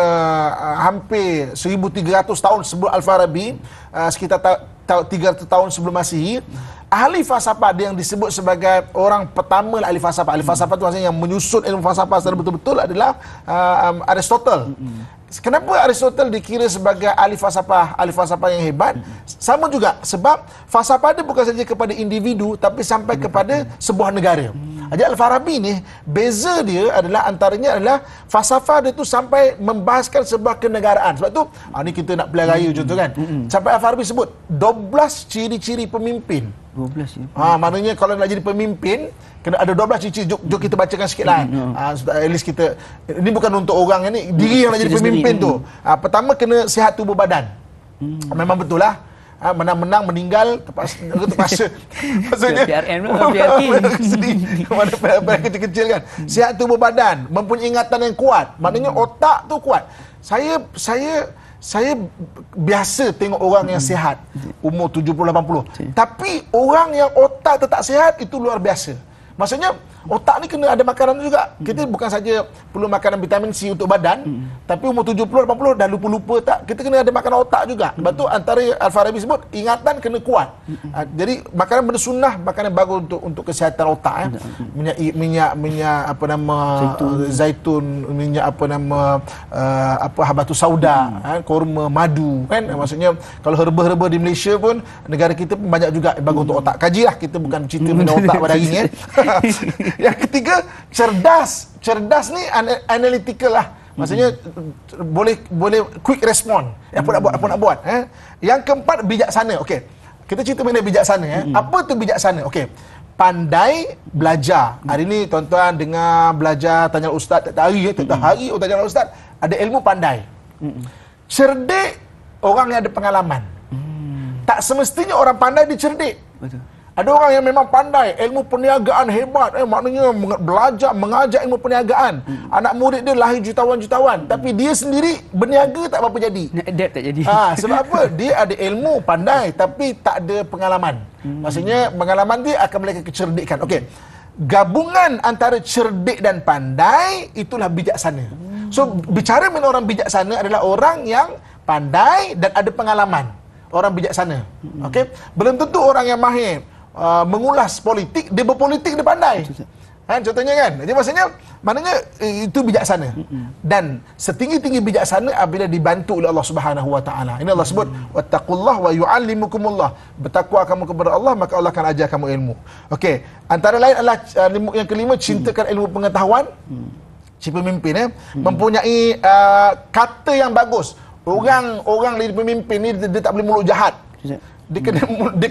hampir 1300 tahun sebelum Al-Farabi, sekitar 300 tahun sebelum Masihi, ahli falsafah dia yang disebut sebagai orang pertama ahli falsafah. Ahli falsafah itu maksudnya yang menyusun ilmu falsafah secara betul-betul adalah Aristotle. Kenapa Aristotle dikira sebagai ahli falsafah yang hebat? Sama juga sebab falsafah dia bukan saja kepada individu tapi sampai kepada sebuah negara. Jadi Al-Farabi ni beza dia adalah antaranya adalah falsafah dia tu sampai membahaskan sebuah kenegaraan. Sebab tu ni kita nak pilihan raya contoh kan. Sampai Al-Farabi sebut 12 ciri-ciri pemimpin. 12 ya. Maknanya kalau nak jadi pemimpin kena ada 12 ciri. Jom kita bacakan sikit lah. At least kita, ini bukan untuk orang ni, diri yang nak jadi pemimpin tu. Pertama kena sihat tubuh badan. Memang betul lah. Menang-menang meninggal terpaksa. Maksudnya mana PRP kecil-kecil kan. Sihat tubuh badan, mempunyai ingatan yang kuat. Maknanya otak tu kuat. Saya biasa tengok orang yang sihat umur 70-80. Tapi orang yang otak tak sihat itu luar biasa. Maksudnya otak ni kena ada makanan juga. Kita bukan saja perlu makanan vitamin C untuk badan, tapi umur 70-80 dah lupa-lupa tak. Kita kena ada makanan otak juga. Sebab tu antara Al-Farabi sebut ingatan kena kuat. Jadi makanan benda sunnah, makanan bagus untuk kesihatan otak. Minyak apa nama zaitun, minyak apa nama habatus sauda, korma, madu kan. Maksudnya kalau herba-herba di Malaysia pun, negara kita pun banyak juga bagus untuk otak. Kajilah, kita bukan cerita minum otak pada hari ni. Yang ketiga, cerdas. Cerdas ni analytical lah. Maksudnya boleh quick respond. Apa nak buat. Yang keempat, bijaksana. Okey. Kita cerita mengenai bijaksana. Apa tu bijaksana? Okey. Pandai belajar. Hari ni tuan-tuan dengar belajar tanya ustaz tiap hari. Tiap hari tanya ustaz. Ada ilmu pandai. Cerdik, orang yang ada pengalaman. Tak semestinya orang pandai dia cerdik. Betul. Ada orang yang memang pandai, ilmu perniagaan hebat, maknanya belajar, mengajar ilmu perniagaan. Anak murid dia lahir jutawan-jutawan, tapi dia sendiri berniaga tak apa-apa jadi. Nak adapt tak jadi. Sebab apa? Dia ada ilmu, pandai, tapi tak ada pengalaman. Maksudnya pengalaman dia akan melahirkan kecerdikan. Okey. Gabungan antara cerdik dan pandai itulah bijaksana. So, bicara mengenai orang bijaksana adalah orang yang pandai dan ada pengalaman. Orang bijaksana. Okey? Belum tentu orang yang mahir mengulas politik, dia berpolitik dia pandai. Contohnya kan. Jadi maknanya itu bijaksana. Dan setinggi-tinggi bijaksana apabila dibantu oleh Allah Subhanahu wa taala. Ini Allah sebut wattaqullah wa yuallimukumullah. Bertakwa kamu kepada Allah maka Allah akan ajar kamu ilmu. Okey, antara lain adalah yang kelima, cintakan ilmu pengetahuan. Si pemimpin mempunyai kata yang bagus. Orang jadi pemimpin ni dia tak boleh mulut jahat. Dia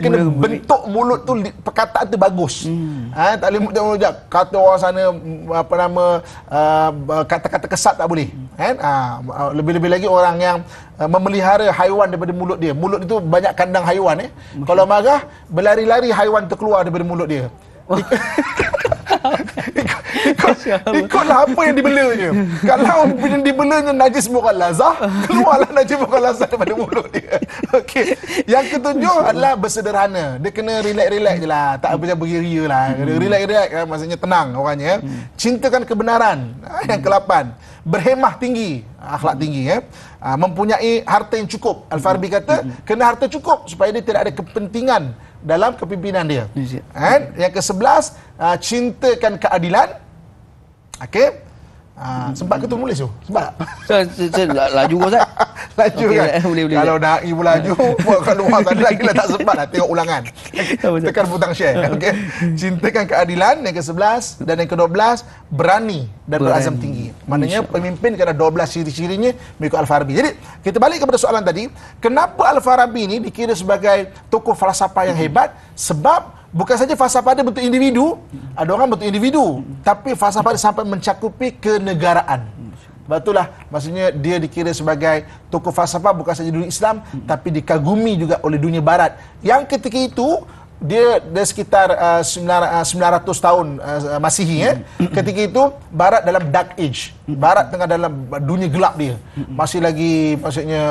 kena bentuk mulut tu, perkataan tu bagus. Tak boleh mulut jahat. Kata orang sana kata-kata kesat tak boleh. Lebih-lebih lagi orang yang memelihara haiwan daripada mulut dia. Mulut itu banyak kandang haiwan. Kalau marah, berlari-lari haiwan terkeluar daripada mulut dia. Ikutlah apa yang dibelanya. Kalau yang dibelanya najis mughalazah, keluarlah najis mughalazah daripada mulut dia. Okey. Yang ketujuh adalah bersederhana. Dia kena relax-relax je lah. Tak apa beria lah. Relax-relax maksudnya tenang orangnya. Cintakan kebenaran. Yang ke-8, berhemah tinggi, akhlak tinggi. Mempunyai harta yang cukup. Al-Farabi kata, kena harta cukup supaya dia tidak ada kepentingan dalam kepimpinan dia. Yang ke-11, cintakan keadilan. Okey. Sempat ke tu nulis tu? Sempat tak? Laju kau Ustaz. Laju okay, kan? Boleh. Kalau nak ibu laju, buat kat luar tadi lagi lah tak sempat lah tengok ulangan. Tekan butang share. Okey. Cintakan keadilan yang ke-11 dan yang ke-12, berani dan berazam tinggi. Maknanya pemimpin kena 12 ciri-cirinya mengikut Al-Farabi. Jadi, kita balik kepada soalan tadi, kenapa Al-Farabi ni dikira sebagai tokoh falsafah yang hebat? Sebab bukan saja falsafah dia bentuk individu, ada orang bentuk individu, tapi falsafah dia sampai mencakupi kenegaraan. Sebab itulah maksudnya dia dikira sebagai tokoh falsafah bukan saja dunia Islam, tapi dikagumi juga oleh dunia Barat. Yang ketika itu dia sekitar 900 tahun Masihi. Ketika itu Barat dalam dark age. Barat tengah dalam dunia gelap dia. Masih lagi maksudnya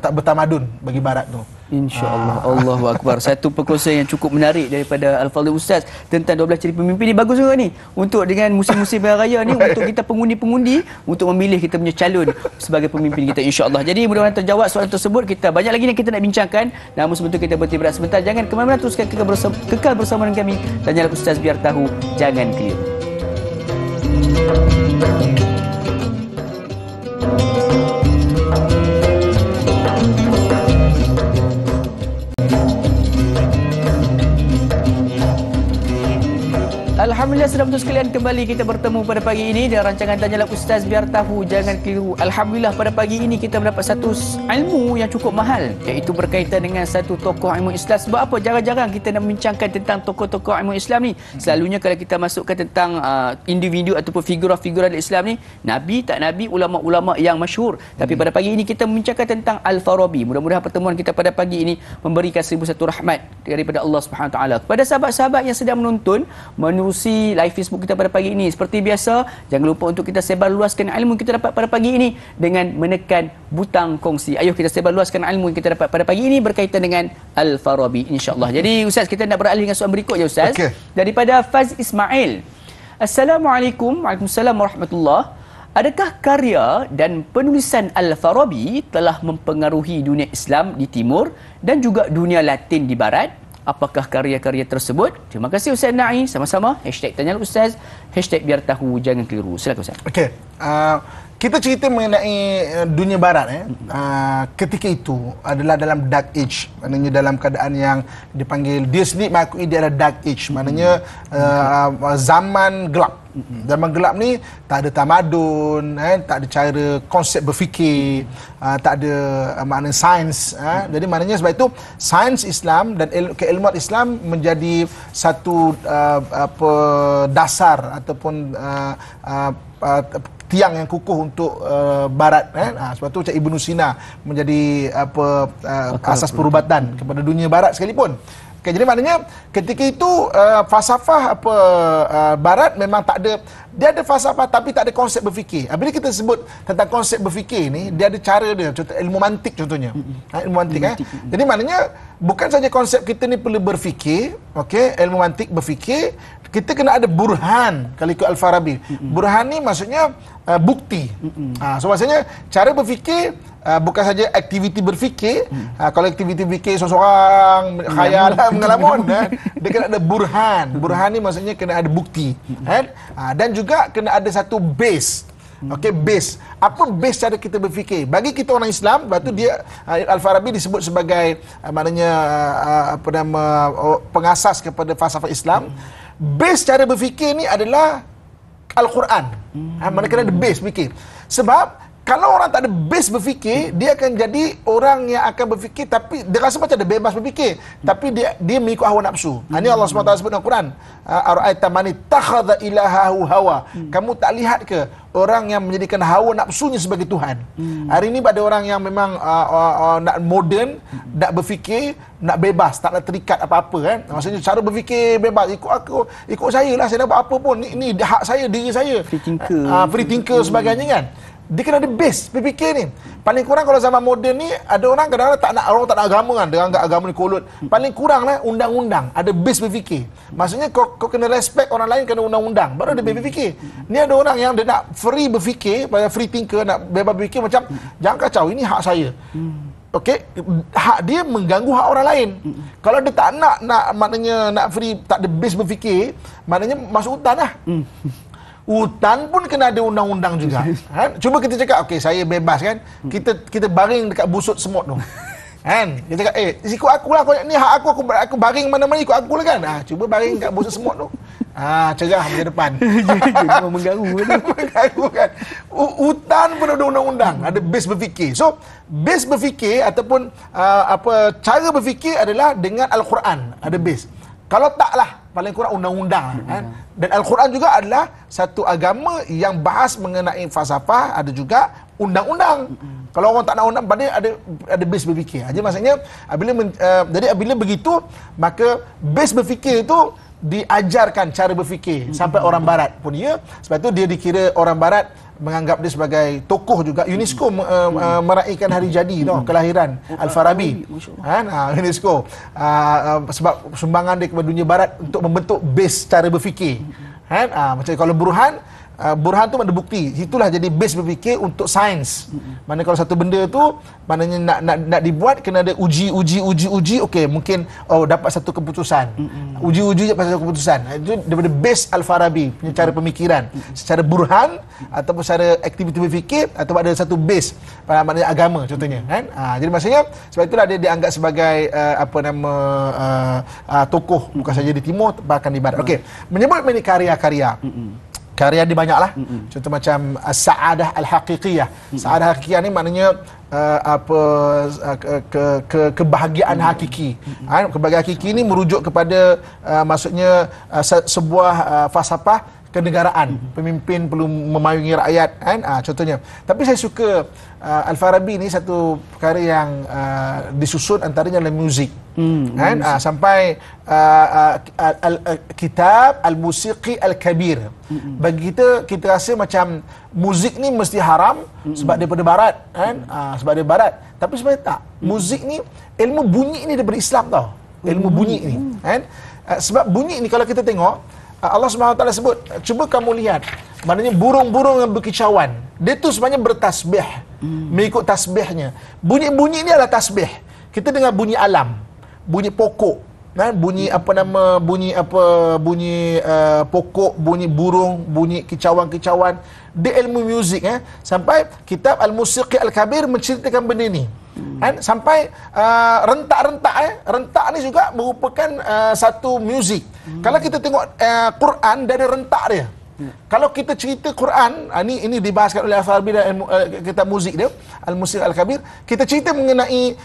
tak bertamadun bagi Barat tu. InsyaAllah. Allahu Akbar. Satu perkongsian yang cukup menarik daripada Al-Fadhil Ustaz tentang 12 ciri pemimpin ni. Bagus juga ni untuk dengan musim-musim raya ni, untuk kita pengundi-pengundi untuk memilih kita punya calon sebagai pemimpin kita, insyaAllah. Jadi mudah-mudahan terjawab soalan tersebut. Kita banyak lagi yang kita nak bincangkan, namun sebentar kita berhenti berat sebentar. Jangan ke mana-mana, teruskan kekal bersama dengan kami. Tanyalah Ustaz biar tahu, jangan keliru. Alhamdulillah, saudara sekalian, kembali kita bertemu pada pagi ini dalam rancangan Tanyalah Ustaz biar tahu, jangan keliru. Alhamdulillah, pada pagi ini kita mendapat satu ilmu yang cukup mahal, iaitu berkaitan dengan satu tokoh ilmu Islam. Sebab apa? Jarang-jarang kita nak membincangkan tentang tokoh-tokoh ilmu Islam ni. Selalunya kalau kita masukkan tentang individu ataupun figura-figura Islam ni, nabi tak nabi, ulama-ulama yang masyhur. Tapi pada pagi ini kita membincangkan tentang Al-Farabi. Mudah-mudahan pertemuan kita pada pagi ini memberikan 1001 rahmat daripada Allah Subhanahu Wa Taala kepada sahabat-sahabat yang sedang menonton menerusi live Facebook kita pada pagi ini. Seperti biasa, jangan lupa untuk kita sebar luaskan ilmu yang kita dapat pada pagi ini dengan menekan butang kongsi. Ayuh kita sebar luaskan ilmu yang kita dapat pada pagi ini berkaitan dengan Al-Farabi, insya-Allah. Jadi Ustaz, kita nak beralih dengan soalan berikutnya Ustaz. Daripada Faz Ismail. Assalamualaikum. Waalaikumsalam warahmatullahi. Adakah karya dan penulisan Al-Farabi telah mempengaruhi dunia Islam di timur dan juga dunia Latin di barat? Apakah karya-karya tersebut? Terima kasih Ustaz Na'i. Sama-sama. #Tanyalah Ustaz. #biar tahu, jangan keliru. Silakan Ustaz. Okey. Kita cerita mengenai dunia barat. Ketika itu adalah dalam dark age. Maknanya dalam keadaan yang dipanggil, dia sendiri mengakui dia adalah dark age. Maknanya zaman gelap. Zaman gelap ni tak ada tamadun, tak ada cara konsep berfikir, tak ada makna sains. Jadi maknanya sebab itu sains Islam dan keilmuan Islam menjadi satu dasar ataupun tiang yang kukuh untuk barat. Sebab tu Cik Ibnu Sina menjadi asas perubatan kepada dunia barat sekalipun. Okay, jadi maknanya ketika itu falsafah barat memang tak ada, dia ada falsafah tapi tak ada konsep berfikir. Bila kita sebut tentang konsep berfikir ni, dia ada cara dia, contoh ilmu mantik contohnya. Ilmu mantik. Jadi maknanya bukan saja konsep kita ni perlu berfikir, okey, ilmu mantik berfikir, kita kena ada burhan kalau ikut Al-Farabi. Burhan ni maksudnya bukti. So maksudnya cara berfikir bukan saja aktiviti berfikir. Kalau aktiviti berfikir seorang khayal pengalaman, dia kena ada burhan. Burhan ni maksudnya kena ada bukti, kan? Dan juga kena ada satu base. Okey, base. Apa base cara kita berfikir? Bagi kita orang Islam, lepas tu dia Al-Farabi disebut sebagai maknanya pengasas kepada falsafah Islam. Base cara berfikir ni adalah Al-Quran. Mana kena ada base fikir. Sebab kalau orang tak ada base berfikir, dia akan jadi orang yang akan berfikir tapi dia rasa macam dia bebas berfikir, tapi dia mengikut hawa nafsu. Ini Allah SWT sebut dalam Quran, ara'aita man ittakhadha ilahahu hawa. Kamu tak lihat ke orang yang menjadikan hawa nafsunya sebagai Tuhan? Hari ini ada orang yang memang nak moden, nak berfikir, nak bebas, tak nak terikat apa-apa, kan? Maksudnya cara berfikir bebas, ikut saya lah, saya nak buat apa pun, ni hak saya, diri saya. Free thinker sebagainya, kan? Dia kena ada base berfikir ni. Paling kurang kalau zaman moden ni, ada orang kadang-kadang tak nak agama, kan? Dia anggap agama ni kolot. Paling kurang lah undang-undang, ada base berfikir. Maksudnya kau kena respect orang lain, kena undang-undang, baru ada base berfikir. Ni ada orang yang dia nak free berfikir, free thinker, nak bebas berfikir macam jangan kacau, ini hak saya. Okey, hak dia mengganggu hak orang lain. Kalau dia tak nak maknanya nak free, tak ada base berfikir, maknanya masuk hutan lah. Hutan pun kena ada undang-undang juga, kan? Cuba kita cakap, okey, saya bebas, kan? Kita baring dekat busut semut tu, kan? Kita cakap, ikut aku lah, ni hak aku baring mana-mana, ikut aku lah, kan? Cuba baring dekat busut semut tu. Cerah macam depan. Mengganggu kan? Hutan pun ada undang-undang, ada base berfikir. So base berfikir ataupun cara berfikir adalah dengan Al-Quran, ada base. Kalau taklah, paling kurang undang-undang, kan? Dan Al-Quran juga adalah satu agama yang bahas mengenai falsafah, ada juga undang-undang. Kalau orang tak nak undang, pada ada base berfikir. Jadi maksudnya bila begitu, maka base berfikir itu diajarkan cara berfikir sampai orang barat pun dia. Sebab itu dia dikira orang barat menganggap dia sebagai tokoh juga. UNESCO meraihkan hari jadi kelahiran Al-Farabi, kan? UNESCO sebab sumbangan dia kepada dunia barat untuk membentuk base cara berfikir, kan? Macam kalau Burhan tu ada bukti. Itulah jadi base berfikir untuk sains. Mana kalau satu benda tu maknanya nak dibuat, kena ada uji. Okey, mungkin dapat satu keputusan. Uji dapat satu keputusan. Itu daripada base Al-Farabi punya cara pemikiran. Secara burhan ataupun secara aktiviti berfikir, atau ada satu base pada maknanya agama contohnya, kan? Jadi maksudnya sebab itulah dia dianggap sebagai tokoh bukan saja di timur bahkan di barat. Okey, menyebut ini karya-karya. Karya dia banyaklah. Contoh macam Sa'adah Al-Haqiqiyah. Sa'adah Al-Haqiqiyah ni maknanya kebahagiaan hakiki. Kebahagiaan hakiki ni merujuk kepada maksudnya sebuah falsafah kenegaraan. Pemimpin perlu memayungi rakyat, kan? Contohnya. Tapi saya suka Al-Farabi ni satu perkara yang disusun antaranya dalam muzik. Kan? Sampai kitab Al-Musiqi Al-Kabir. Bagi kita rasa macam muzik ni mesti haram sebab daripada barat, kan? Sebab dia barat. Tapi sebenarnya tak. Muzik ni, ilmu bunyi ni daripada Islam tau. Ilmu bunyi ni, kan? Sebab bunyi ni kalau kita tengok, Allah SWT sebut, cuba kamu lihat, maknanya burung-burung yang berkicauan, dia tu sebenarnya bertasbih, mengikut tasbihnya. Bunyi-bunyi ni adalah tasbih. Kita dengar bunyi alam, bunyi pokok, kan? Bunyi pokok, bunyi burung, bunyi kicauan-kicauan. Dia ilmu muzik, sampai kitab Al-Musiqi Al-Kabir menceritakan benda ni. Kan? Sampai rentak-rentak, rentak ni juga merupakan satu muzik. Kalau kita tengok Quran, dia ada rentak dia. Kalau kita cerita Quran, ini dibahaskan oleh Al-Farabi dan kitab muzik dia, Al-Musiq Al-Kabir, kita cerita mengenai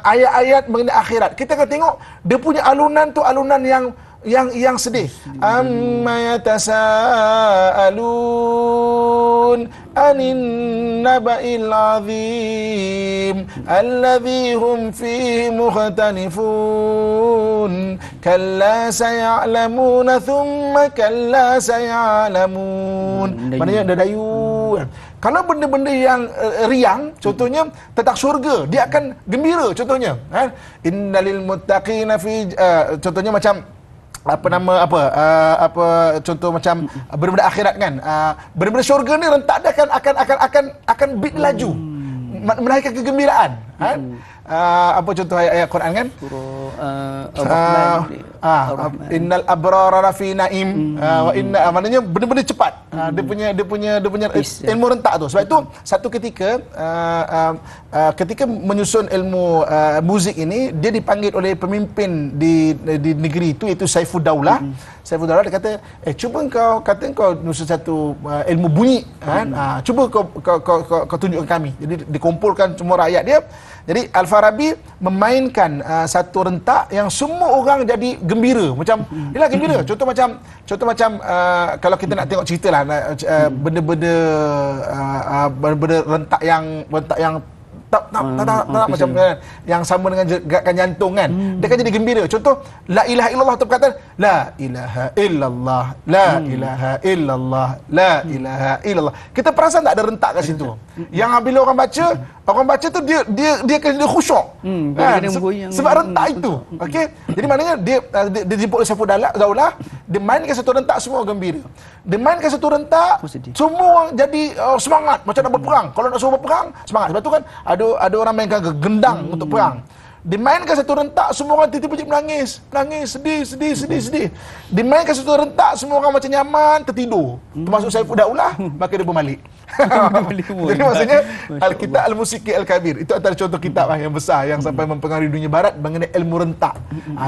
ayat-ayat mengenai akhirat. Kita akan tengok dia punya alunan tu alunan yang sedih. Amma yatasaalun anin naba'il azim alladhi hum fihi mukhtalifun kalla saya'lamuna thumma kalla saya'lamun. Maknanya ada dayu. Kalau benda-benda yang riang, contohnya tentang syurga, dia akan gembira contohnya, kan? Innalil muttaqina fi contohnya macam apa nama apa contoh macam benda-benda akhirat kan, benda-benda syurga ni rentak dia akan beat laju, melahirkan kegembiraan kan. Apa contoh ayat Quran kan, innal abrara lafi naim wa inna, maknanya benda-benda cepat. Dia punya ilmu rentak tu. Sebab itu satu ketika ketika menyusun ilmu muzik ini, dia dipanggil oleh pemimpin di negeri itu, iaitu Saifuddaulah. Saifuddaulah dia kata, cuba kau menyusun satu ilmu bunyi kan, cuba kau tunjukkan kami. Jadi dikumpulkan semua rakyat dia. Jadi Al-Farabi memainkan satu rentak yang semua orang jadi gembira. Macam inilah gembira. Contoh macam kalau kita nak tengok cerita lah, benda-benda rentak yang tak macam yang sama dengan gerakan jantung kan, dia kan jadi gembira. Contoh la ilaha illallah tu perkataan la ilaha illallah, la ilaha illallah, la ilaha illallah. Kita perasan tak ada rentak kat situ? Yang bila orang baca tu dia kena khusyuk. Kan? Sebab rentak itu. Okey. Jadi maknanya dia jemput oleh Saifuddaulah, dia mainkan satu rentak, semua gembira. Dia mainkan satu rentak, semua orang jadi semangat macam nak berperang. Kalau nak suruh berperang, semangat. Sebab tu kan ada orang mainkan gendang untuk perang. Dimainkan satu rentak, semua orang tiba-tiba menangis, sedih. Dimainkan satu rentak, semua orang macam nyaman, tertidur. Termasuk Saifuddaulah, maka dia berbalik. Jadi maksudnya Al-Kitab Al-Musiqi Al-Kabir itu antara contoh kitab yang besar yang sampai mempengaruhi dunia barat mengenai ilmu rentak.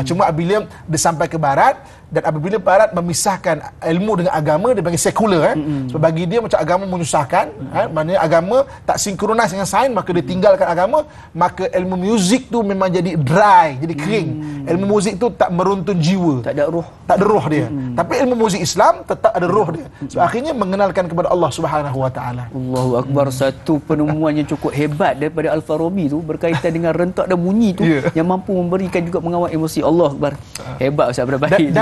Cuma apabila dia sampai ke barat, dan apabila barat memisahkan ilmu dengan agama, dia panggil sekular. Sebab bagi dia macam agama menyusahkan, maknanya agama tak sinkronis dengan sains, maka dia tinggalkan agama. Maka ilmu muzik tu memang jadi dry, jadi kering. Ilmu muzik tu tak meruntun jiwa, tak ada roh dia. Tapi ilmu muzik Islam tetap ada roh dia. So akhirnya mengenalkan kepada Allah Subhanahu Wa Taala. Allahu Akbar. Satu penemuan yang cukup hebat daripada Al-Farabi tu berkaitan dengan rentak dan bunyi tu, yang mampu memberikan juga mengawal emosi. Allah Akbar. Hebat Ustaz, berbaik.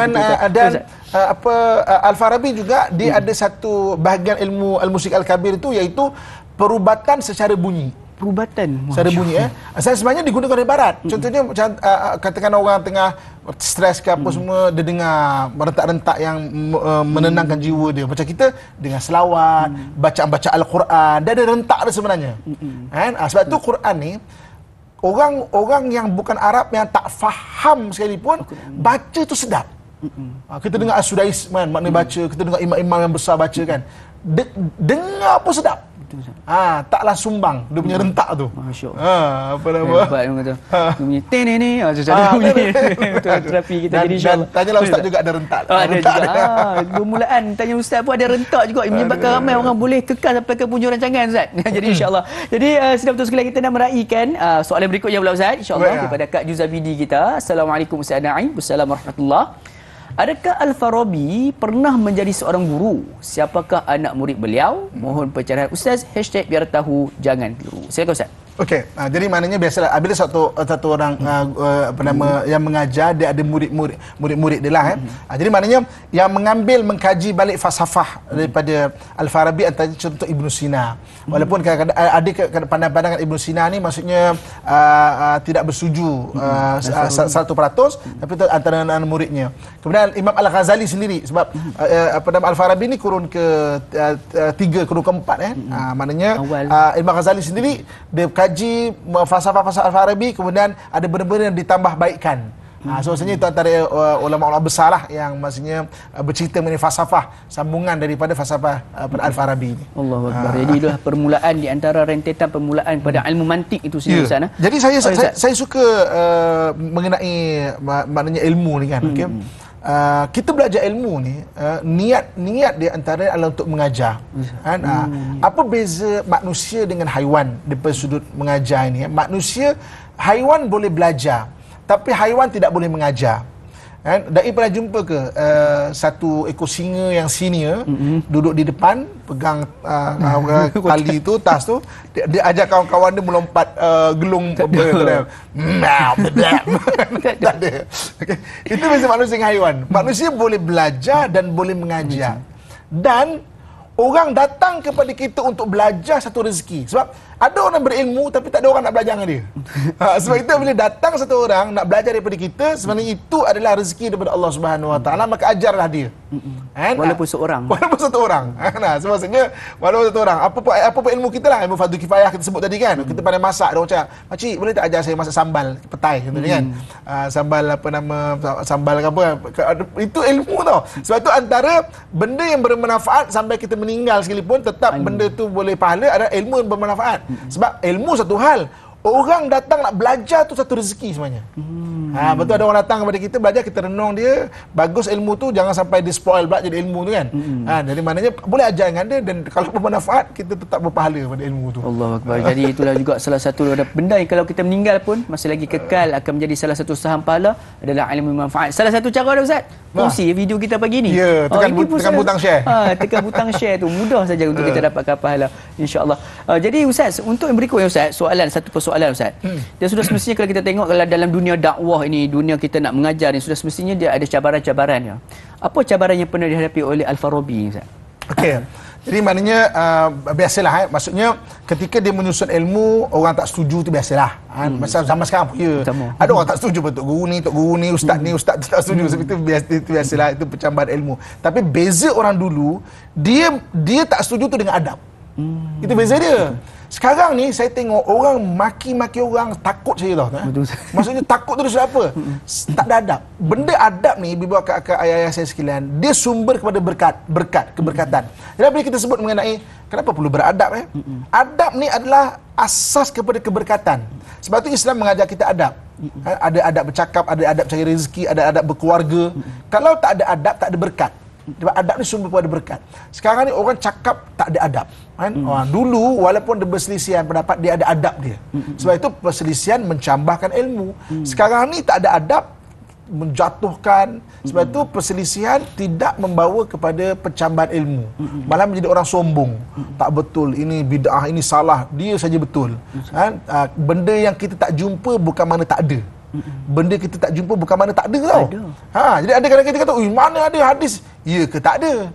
Dan Al-Farabi juga dia ada satu bahagian ilmu Al-Musiq Al-Kabir itu, iaitu perubatan secara bunyi. Secara bunyi saya sebenarnya digunakan oleh barat. Contohnya macam katakan orang tengah stres ke apa semua, dia dengar rentak-rentak yang menenangkan jiwa dia. Macam kita dengar selawat, bacaan Al-Quran, dia ada rentak dia sebenarnya. Kan? Sebab tu Quran ni, orang yang bukan Arab yang tak faham sekalipun, baca tu sedap. Kita dengar As-Sudais kan, maknanya baca, kita dengar imam-imam yang besar baca kan, dengar pun sedap. Taklah sumbang dia punya rentak tu. Masya-Allah. Apa nama? Hebat dia kata. Dia punya ni cara bunyi. Terapi kita jadi insya-Allah. Tanyalah ustaz juga ada rentak. Ada juga. Bermulaan tanya ustaz pun ada rentak juga, menyebabkan ramai orang boleh kekal sampai ke penghujung rancangan ustaz. Jadi insya-Allah. Jadi sudah betul sekali kita nak meraihkan soalan berikutnya pula ustaz, insya-Allah kepada Kak Juzabidi kita. Assalamualaikum Ustaz Naim. Wassalamualaikum warahmatullahi. Adakah Al-Farabi pernah menjadi seorang guru? Siapakah anak murid beliau? Mohon pencerahan Ustaz. #biar tahu jangan keliru. Silakan Ustaz. Okey, jadi maknanya biasalah apabila satu orang yang mengajar, dia ada murid-murid dia lah. Jadi maknanya yang mengkaji balik falsafah daripada Al-Farabi antara contoh Ibn Sina. Walaupun kadang-kadang ada pandangan Ibn Sina ni maksudnya tidak bersetuju 100%, tapi itu antara anak muridnya. Kemudian Imam Al-Ghazali sendiri, sebab Al-Farabi ni kurun ke-3, kurun ke-4 maknanya Imam Al-Ghazali sendiri dia kaji falsafah Al-Farabi, kemudian ada benda-benda yang ditambah baikkan. So maksudnya itu antara ulama-ulama besar lah yang maksudnya bercerita mengenai falsafah, sambungan daripada falsafah Al-Farabi ini. Allahu Akbar. Jadi itulah permulaan di antara rentetan permulaan pada ilmu mantik itu sendiri Ustaz. Jadi saya suka mengenai maknanya ilmu ni kan. Okay? Kita belajar ilmu ni, niat dia antara adalah untuk mengajar. Kan? Apa beza manusia dengan haiwan daripada sudut mengajar ini? Haiwan boleh belajar, tapi haiwan tidak boleh mengajar. Kan? Dai pernah jumpa ke satu ekor singa yang senior duduk di depan, pegang tali tu, tas tu, dia ajak kawan-kawan dia melompat gelung tak ada. Okay. Itu beza manusia dengan haiwan. Manusia boleh belajar dan boleh mengajar. Dan orang datang kepada kita untuk belajar satu rezeki. Sebab Ada orang berilmu tapi tak ada orang nak belajar dengan dia. Sebab itu bila datang satu orang nak belajar daripada kita, sebenarnya itu adalah rezeki daripada Allah Subhanahu Wa Taala, maka ajarlah dia. Walaupun seorang. Walaupun satu orang. Nah, maksudnya walaupun satu orang. Apa pun ilmu kita lah, ilmu fardu kifayah kita sebut tadi kan. Kita pandai masak, ada orang cakap, "Makcik, boleh tak ajar saya masak sambal petai?" Contohnya kan. Sambal apa nama, sambal apa. Itu ilmu tau. Sebab itu antara benda yang bermanfaat sampai kita meninggal sekalipun, tetap benda tu boleh pahala, adalah ilmu yang bermanfaat. Sebab ilmu satu hal, orang datang nak belajar tu satu rezeki sebenarnya. Betul, ada orang datang kepada kita belajar, kita renung dia, bagus ilmu tu, jangan sampai dia spoil pula jadi ilmu tu kan. Jadi maknanya boleh ajar dengan dia, dan kalau bermanfaat kita tetap berpahala pada ilmu tu. Allahu Akbar. Jadi itulah juga salah satu benda yang kalau kita meninggal pun masih lagi kekal akan menjadi salah satu saham pahala adalah ilmu bermanfaat. Salah satu cara dah Ustaz, kongsi video kita pagi ni. Ya, tekan butang share. Tekan butang share tu mudah saja untuk kita dapatkan pahala, insya-Allah. Jadi Ustaz, untuk yang berikutnya Ustaz, satu persoalan Ustaz. Dia sudah semestinya kalau kita tengok kalau dalam dunia dakwah ini, dunia kita nak mengajar ni, sudah semestinya dia ada cabaran-cabarannya. Apa cabaran yang pernah dihadapi oleh Al-Farabi, Ustaz? Okey. Jadi maknanya biasalah maksudnya ketika dia menyusun ilmu, orang tak setuju tu biasalah. Masa zaman sekarang pun ya. Ada orang tak setuju, tok guru ni, ustaz ni, ustaz tu tak setuju. Sebab itu biasalah, itu pencambaran ilmu. Tapi beza orang dulu, dia tak setuju tu dengan adab. Itu beza dia. Sekarang ni saya tengok orang maki-maki orang, takut saya tau. Maksudnya takut tu sebab apa? Tak ada adab. Benda adab ni, bibi akak-akak, ayah-ayah saya sekalian, dia sumber kepada keberkatan. Jadi bila kita sebut mengenai kenapa perlu beradab adab ni adalah asas kepada keberkatan. Sebab tu Islam mengajar kita adab. Ada adab bercakap, ada adab cari rezeki, ada adab berkeluarga. Kalau tak ada adab, tak ada berkat. Sebab adab ni sumber kepada berkat. Sekarang ni orang cakap tak ada adab. Dulu walaupun ada perselisihan pendapat, dia ada adab dia. Sebab itu perselisihan mencambahkan ilmu. Sekarang ni tak ada adab, menjatuhkan. Sebab itu perselisihan tidak membawa kepada pencambahan ilmu, malah menjadi orang sombong. Tak betul, ini bid'ah, ini salah, dia saja betul. Benda yang kita tak jumpa bukan mana tak ada. Benda kita tak jumpa bukan mana tak ada tau. Jadi ada kadang-kadang kita kata, mana ada hadis? Ya ke tak ada?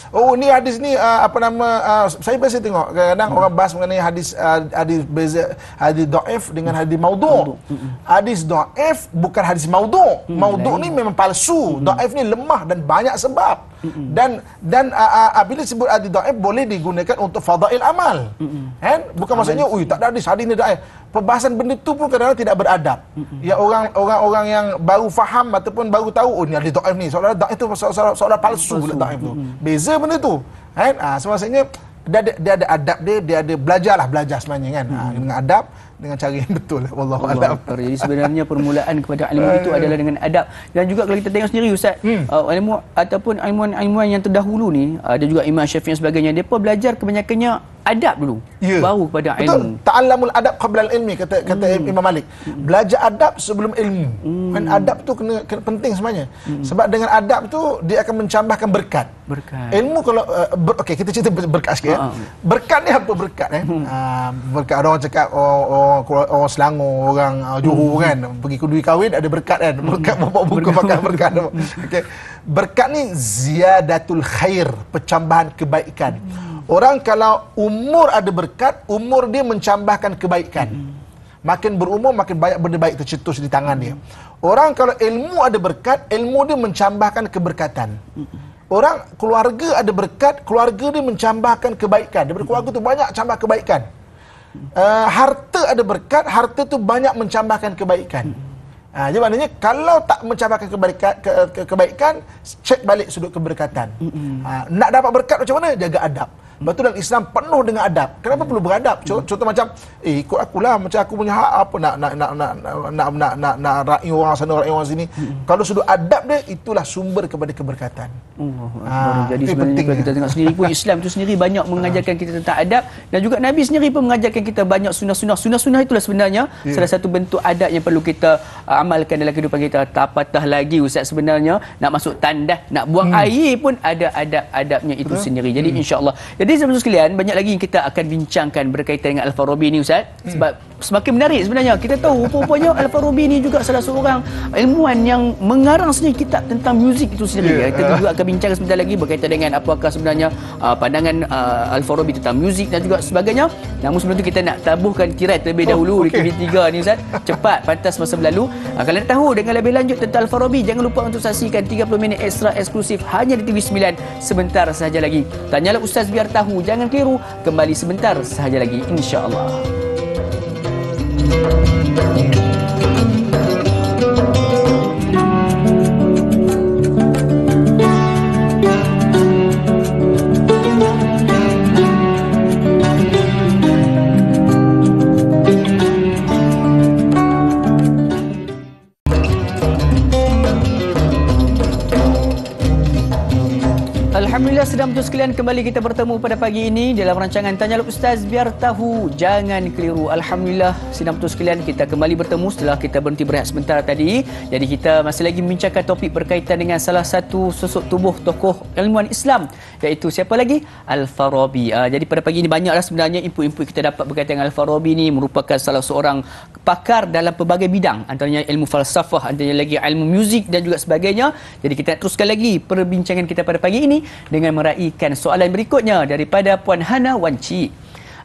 Oh ni hadis ni saya biasa tengok kadang-kadang orang bahas mengenai hadis dhaif dengan hadis maudhu'. Hadis dhaif bukan hadis maudhu'. Maudhu' ni memang palsu. Dhaif ni lemah dan banyak sebab. Dan bila sebut hadis dhaif boleh digunakan untuk fadail amal. Bukan maksudnya tak ada hadis ni dhaif. Perbahasan benda tu pun kadang-kadang tidak beradab. Ya orang-orang yang baru faham ataupun baru tahu, ni hadis dhaif ni, seolah dhaif tu seolah palsu pula dhaif tu. Beza benda tu. Maksudnya dia ada adab dia ada belajar sebenarnya kan. Dengan adab, dengan cara yang betul. Wallahu a'lam. Jadi sebenarnya permulaan kepada ilmu itu adalah dengan adab. Dan juga kalau kita tengok sendiri Ustaz, ilmu ataupun ilmuwan yang terdahulu ni, ada juga Imam Syafi'i dan sebagainya, depa belajar kebanyakannya adab dulu, baru kepada ilmu. Ta'allamul adab qabla al-ilmi, kata Imam Malik. Belajar adab sebelum ilmu. Kan adab tu kena penting sebenarnya. Sebab dengan adab tu dia akan mencambahkan berkat. Ilmu kalau okey, kita cerita berkat sikit ya. Berkat ni apa berkat berkat, ada orang cakap orang Selangor, orang Johor kan, pergi kedui kahwin ada berkat kan. Berkat bawa buku pakai berkat. Okey. Berkat ni ziyadatul khair, pencambahan kebaikan. Orang kalau umur ada berkat, umur dia mencambahkan kebaikan. Makin berumur, makin banyak benda baik tercetus di tangan dia. Orang kalau ilmu ada berkat, ilmu dia mencambahkan keberkatan. Orang keluarga ada berkat, keluarga dia mencambahkan kebaikan. Daripada keluarga tu banyak cambah kebaikan. Harta ada berkat, harta tu banyak mencambahkan kebaikan. Jadi maknanya kalau tak mencambahkan kebaikan, cek balik sudut keberkatan. Nak dapat berkat macam mana? Jaga adab. Betul, dan Islam penuh dengan adab. Kenapa perlu beradab? Contoh macam ikut akulah, macam aku punya hak apa nak rakyat orang sana, rakyat orang sini. Kalau sudut adab dia, itulah sumber kepada keberkatan. Jadi sebenarnya kalau kita tengok sendiri pun, Islam itu sendiri banyak mengajarkan kita tentang adab, dan juga Nabi sendiri pun mengajarkan kita banyak sunnah-sunnah. Sunnah-sunnah itulah sebenarnya salah satu bentuk adab yang perlu kita amalkan dalam kehidupan kita. Tak patah lagi Ustaz, sebenarnya nak masuk tandas, nak buang air pun ada adab-adabnya itu sendiri. Jadi insya-Allah. Jadi Jadi saudara sekalian, banyak lagi yang kita akan bincangkan berkaitan dengan Al-Farabi ni Ustaz. Sebab semakin menarik sebenarnya. Kita tahu rupa-rupanya Al-Farabi ni juga salah seorang ilmuwan yang mengarang sendiri kitab tentang muzik itu sendiri. Kita juga akan bincang sebentar lagi berkaitan dengan apakah sebenarnya pandangan Al-Farabi tentang muzik dan juga sebagainya. Namun sebelum itu kita nak tabuhkan tirai terlebih dahulu di TV3 ni Ustaz. Cepat, pantas masa berlalu. Kalau nak tahu dengan lebih lanjut tentang Al-Farabi, jangan lupa untuk saksikan 30 minit ekstra eksklusif hanya di TV9 sebentar sahaja lagi. Tanyalah Ustaz biar tahu, jangan keliru. Kembali sebentar sahaja lagi, insya-Allah. Alhamdulillah, sedang betul sekalian, kembali kita bertemu pada pagi ini dalam rancangan Tanyalah Ustaz biar tahu, jangan keliru. Alhamdulillah, sedang betul sekalian, kita kembali bertemu setelah kita berhenti berehat sebentar tadi. Jadi kita masih lagi membincangkan topik berkaitan dengan salah satu sosok tubuh tokoh ilmuwan Islam, iaitu siapa lagi? Al-Farabi. Jadi pada pagi ini banyaklah sebenarnya input-input kita dapat berkaitan dengan Al-Farabi ni, merupakan salah seorang pakar dalam pelbagai bidang, antaranya ilmu falsafah, antaranya lagi ilmu muzik dan juga sebagainya. Jadi kita teruskan lagi perbincangan kita pada pagi ini dengan meraihkan soalan berikutnya daripada Puan Hana Wanci.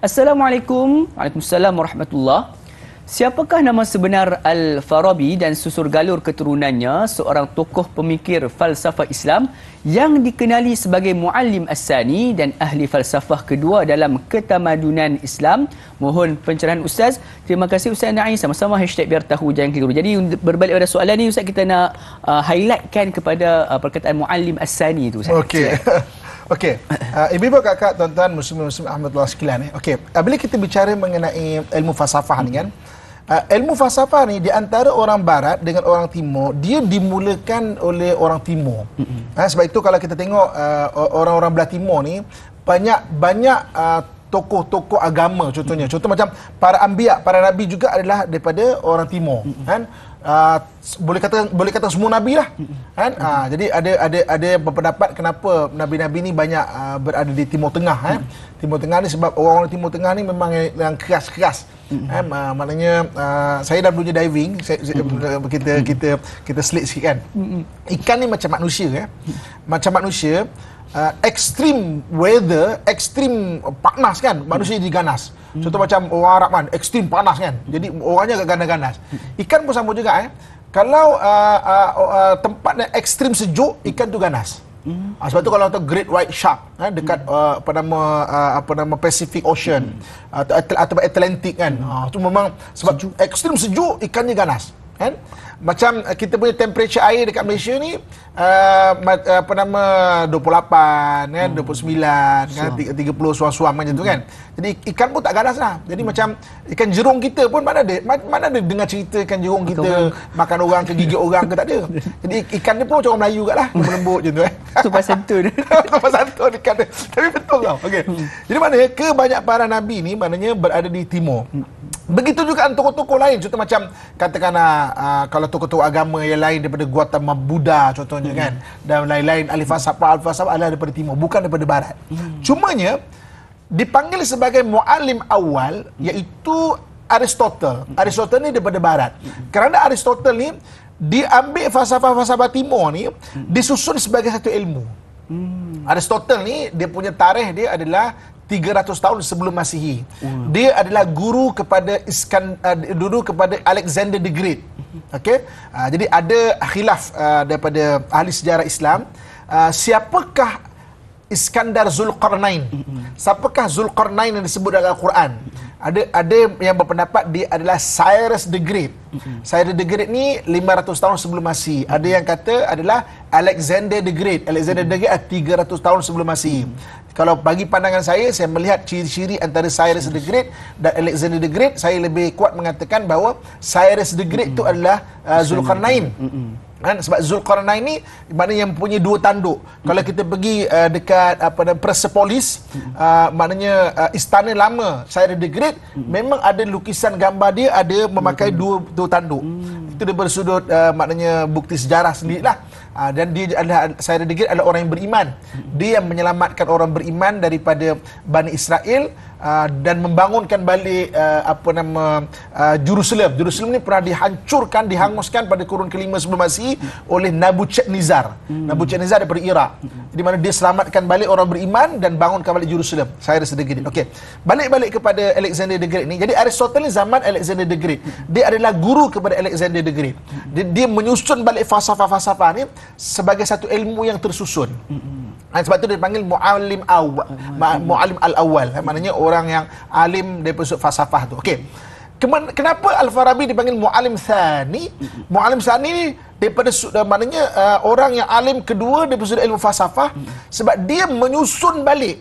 Assalamualaikum. Waalaikumsalam warahmatullahi. Siapakah nama sebenar Al-Farabi dan susur galur keturunannya, seorang tokoh pemikir falsafah Islam yang dikenali sebagai Muallim As-Sani dan ahli falsafah kedua dalam ketamadunan Islam? Mohon pencerahan Ustaz. Terima kasih Ustaz Naim. Sama-sama #biar tahu jangan keliru. Jadi berbalik pada soalan ni Ustaz, kita nak highlightkan kepada perkataan Muallim As-Sani itu Ustaz. Okey. Okey. Ibu-ibu, kakak, tuan-tuan, muslim-muslim Ahmadullah sekalian. Okey. Bila kita bicara mengenai ilmu falsafah ni kan, ilmu falsafah ni di antara orang barat dengan orang timur, dia dimulakan oleh orang timur. Sebab itu kalau kita tengok orang-orang belah timur ni banyak tokoh-tokoh agama contohnya. Contoh macam para anbiya, para nabi juga adalah daripada orang timur, kan? Boleh kata semua nabi lah, kan? Jadi ada yang berpendapat kenapa nabi-nabi ni banyak berada di Timur Tengah, Timur Tengah ni sebab orang-orang Timur Tengah ni memang yang keras-keras. Maknanya saya dah dunia diving, kita selit sikit kan. Ikan ni macam manusia, macam manusia. Extreme weather, extreme panas kan, manusia jadi ganas. Contoh macam orang Arab kan, extreme panas kan, jadi orangnya agak ganas-ganas. Ikan pun sama juga. Kalau tempatnya ekstrim sejuk, ikan tu ganas. Sebab tu kalau Great White Shark dekat apa nama Pacific Ocean atau Atlantic kan, tu memang sebab ekstrim sejuk, ikannya ganas, kan? Macam kita punya temperature air dekat Malaysia ni 28 kan, 29 kan, 30 suam-suam macam tu kan. Jadi ikan pun tak ganas lah. Jadi macam ikan jerung kita pun mana ada dengar cerita ikan jerung kita makan orang ke, gigit orang ke, tak ada. Jadi ikan dia pun macam orang Melayu kat lah, lembut je tu Sopan santun. Sopan santun ikan dia. Tapi betul tau. Okey. Jadi maknanya kebanyak para nabi ni maknanya berada di timur. Begitu juga tokoh-tokoh lain, contoh macam katakanlah kalau tokoh-tokoh agama yang lain daripada Gautama Buddha contohnya kan, dan lain-lain, ahli falsafah adalah daripada timur, bukan daripada barat. Cumanya dipanggil sebagai muallim awal iaitu Aristotle. Aristotle ni daripada barat. Kerana Aristotle ni diambil falsafah-falsafah timur ni disusun sebagai satu ilmu. Aristotle ni dia punya tarikh dia adalah 300 tahun sebelum Masihi. Dia adalah guru kepada Alexander the Great. Okey. Jadi ada khilaf daripada ahli sejarah Islam, siapakah Iskandar Zulkarnain? Siapakah Zulkarnain yang disebut dalam Al-Quran? Ada yang berpendapat dia adalah Cyrus the Great. Cyrus the Great ni 500 tahun sebelum Masihi. Ada yang kata adalah Alexander the Great. Alexander the Great 300 tahun sebelum Masihi. Kalau bagi pandangan saya melihat ciri-ciri antara Cyrus the Great dan Alexander the Great, saya lebih kuat mengatakan bahawa Cyrus the Great itu adalah Zulkarnain. Kan? Sebab Zulkarnain ni maknanya yang punya dua tanduk. Kalau kita pergi dekat Persepolis, maknanya istana lama Cyrus the Great, memang ada lukisan gambar dia ada memakai dua tanduk. Itu daripada sudut maknanya bukti sejarah sendirilah. Dan dia adalah Sayyidina Degrit adalah orang yang beriman. Dia yang menyelamatkan orang beriman daripada Bani Israel dan membangunkan balik Jerusalem. Jerusalem ni pernah dihancurkan, dihanguskan pada kurun kelima sebelum Masihi oleh Nabucodonosor. Nabucodonosor daripada Iraq. Di mana dia selamatkan balik orang beriman dan bangunkan balik Jerusalem. Cyrus the Great. Okey. Balik kepada Alexander the Great ni. Jadi Aristotle ni zaman Alexander the Great. Dia adalah guru kepada Alexander the Great. Dia menyusun balik falsafah-falsafah ni sebagai satu ilmu yang tersusun. Sebab tu dia dipanggil mu'allim al-awwal. Maknanya orang yang alim daripada sudut falsafah tu. Okey. Kenapa Al-Farabi dipanggil mu'allim thani? Mu'allim thani ni daripada maknanya orang yang alim kedua daripada sudut ilmu falsafah, sebab dia menyusun balik.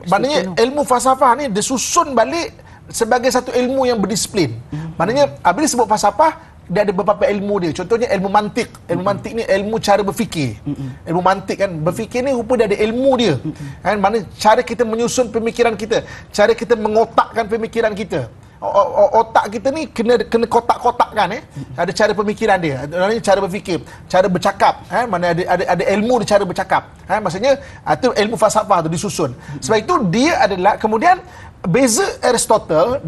Maknanya ilmu falsafah ni disusun balik sebagai satu ilmu yang berdisiplin. Maknanya bila sebut falsafah, dia ada beberapa ilmu dia. Contohnya ilmu mantik. Ilmu mantik ni ilmu cara berfikir. Ilmu mantik kan, berfikir ni rupa dia ada ilmu dia. Kan, mana cara kita menyusun pemikiran kita, cara kita mengotakkan pemikiran kita. Otak kita ni kena kotak-kotakkan Ada cara pemikiran dia. Ada cara berfikir, cara bercakap, mana ada ilmu di cara bercakap. Maksudnya itu ilmu falsafah tu disusun. Sebab itu dia adalah kemudian beza Aristotle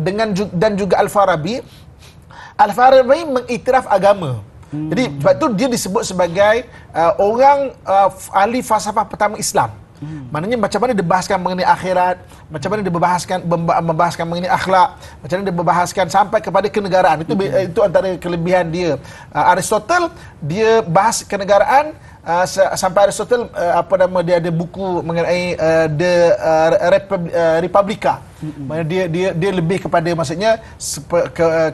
dan juga Al-Farabi. Al-Farabi mengiktiraf agama. Jadi sebab itu dia disebut sebagai orang ahli falsafah pertama Islam. Maknanya macam mana dia bahaskan mengenai akhirat, macam mana dia membahaskan mengenai akhlak, macam mana dia membahaskan sampai kepada kenegaraan. Itu antara kelebihan dia. Aristotle dia bahas kenegaraan sampai Aristotle dia ada buku mengenai Republika. Mana dia lebih kepada maksudnya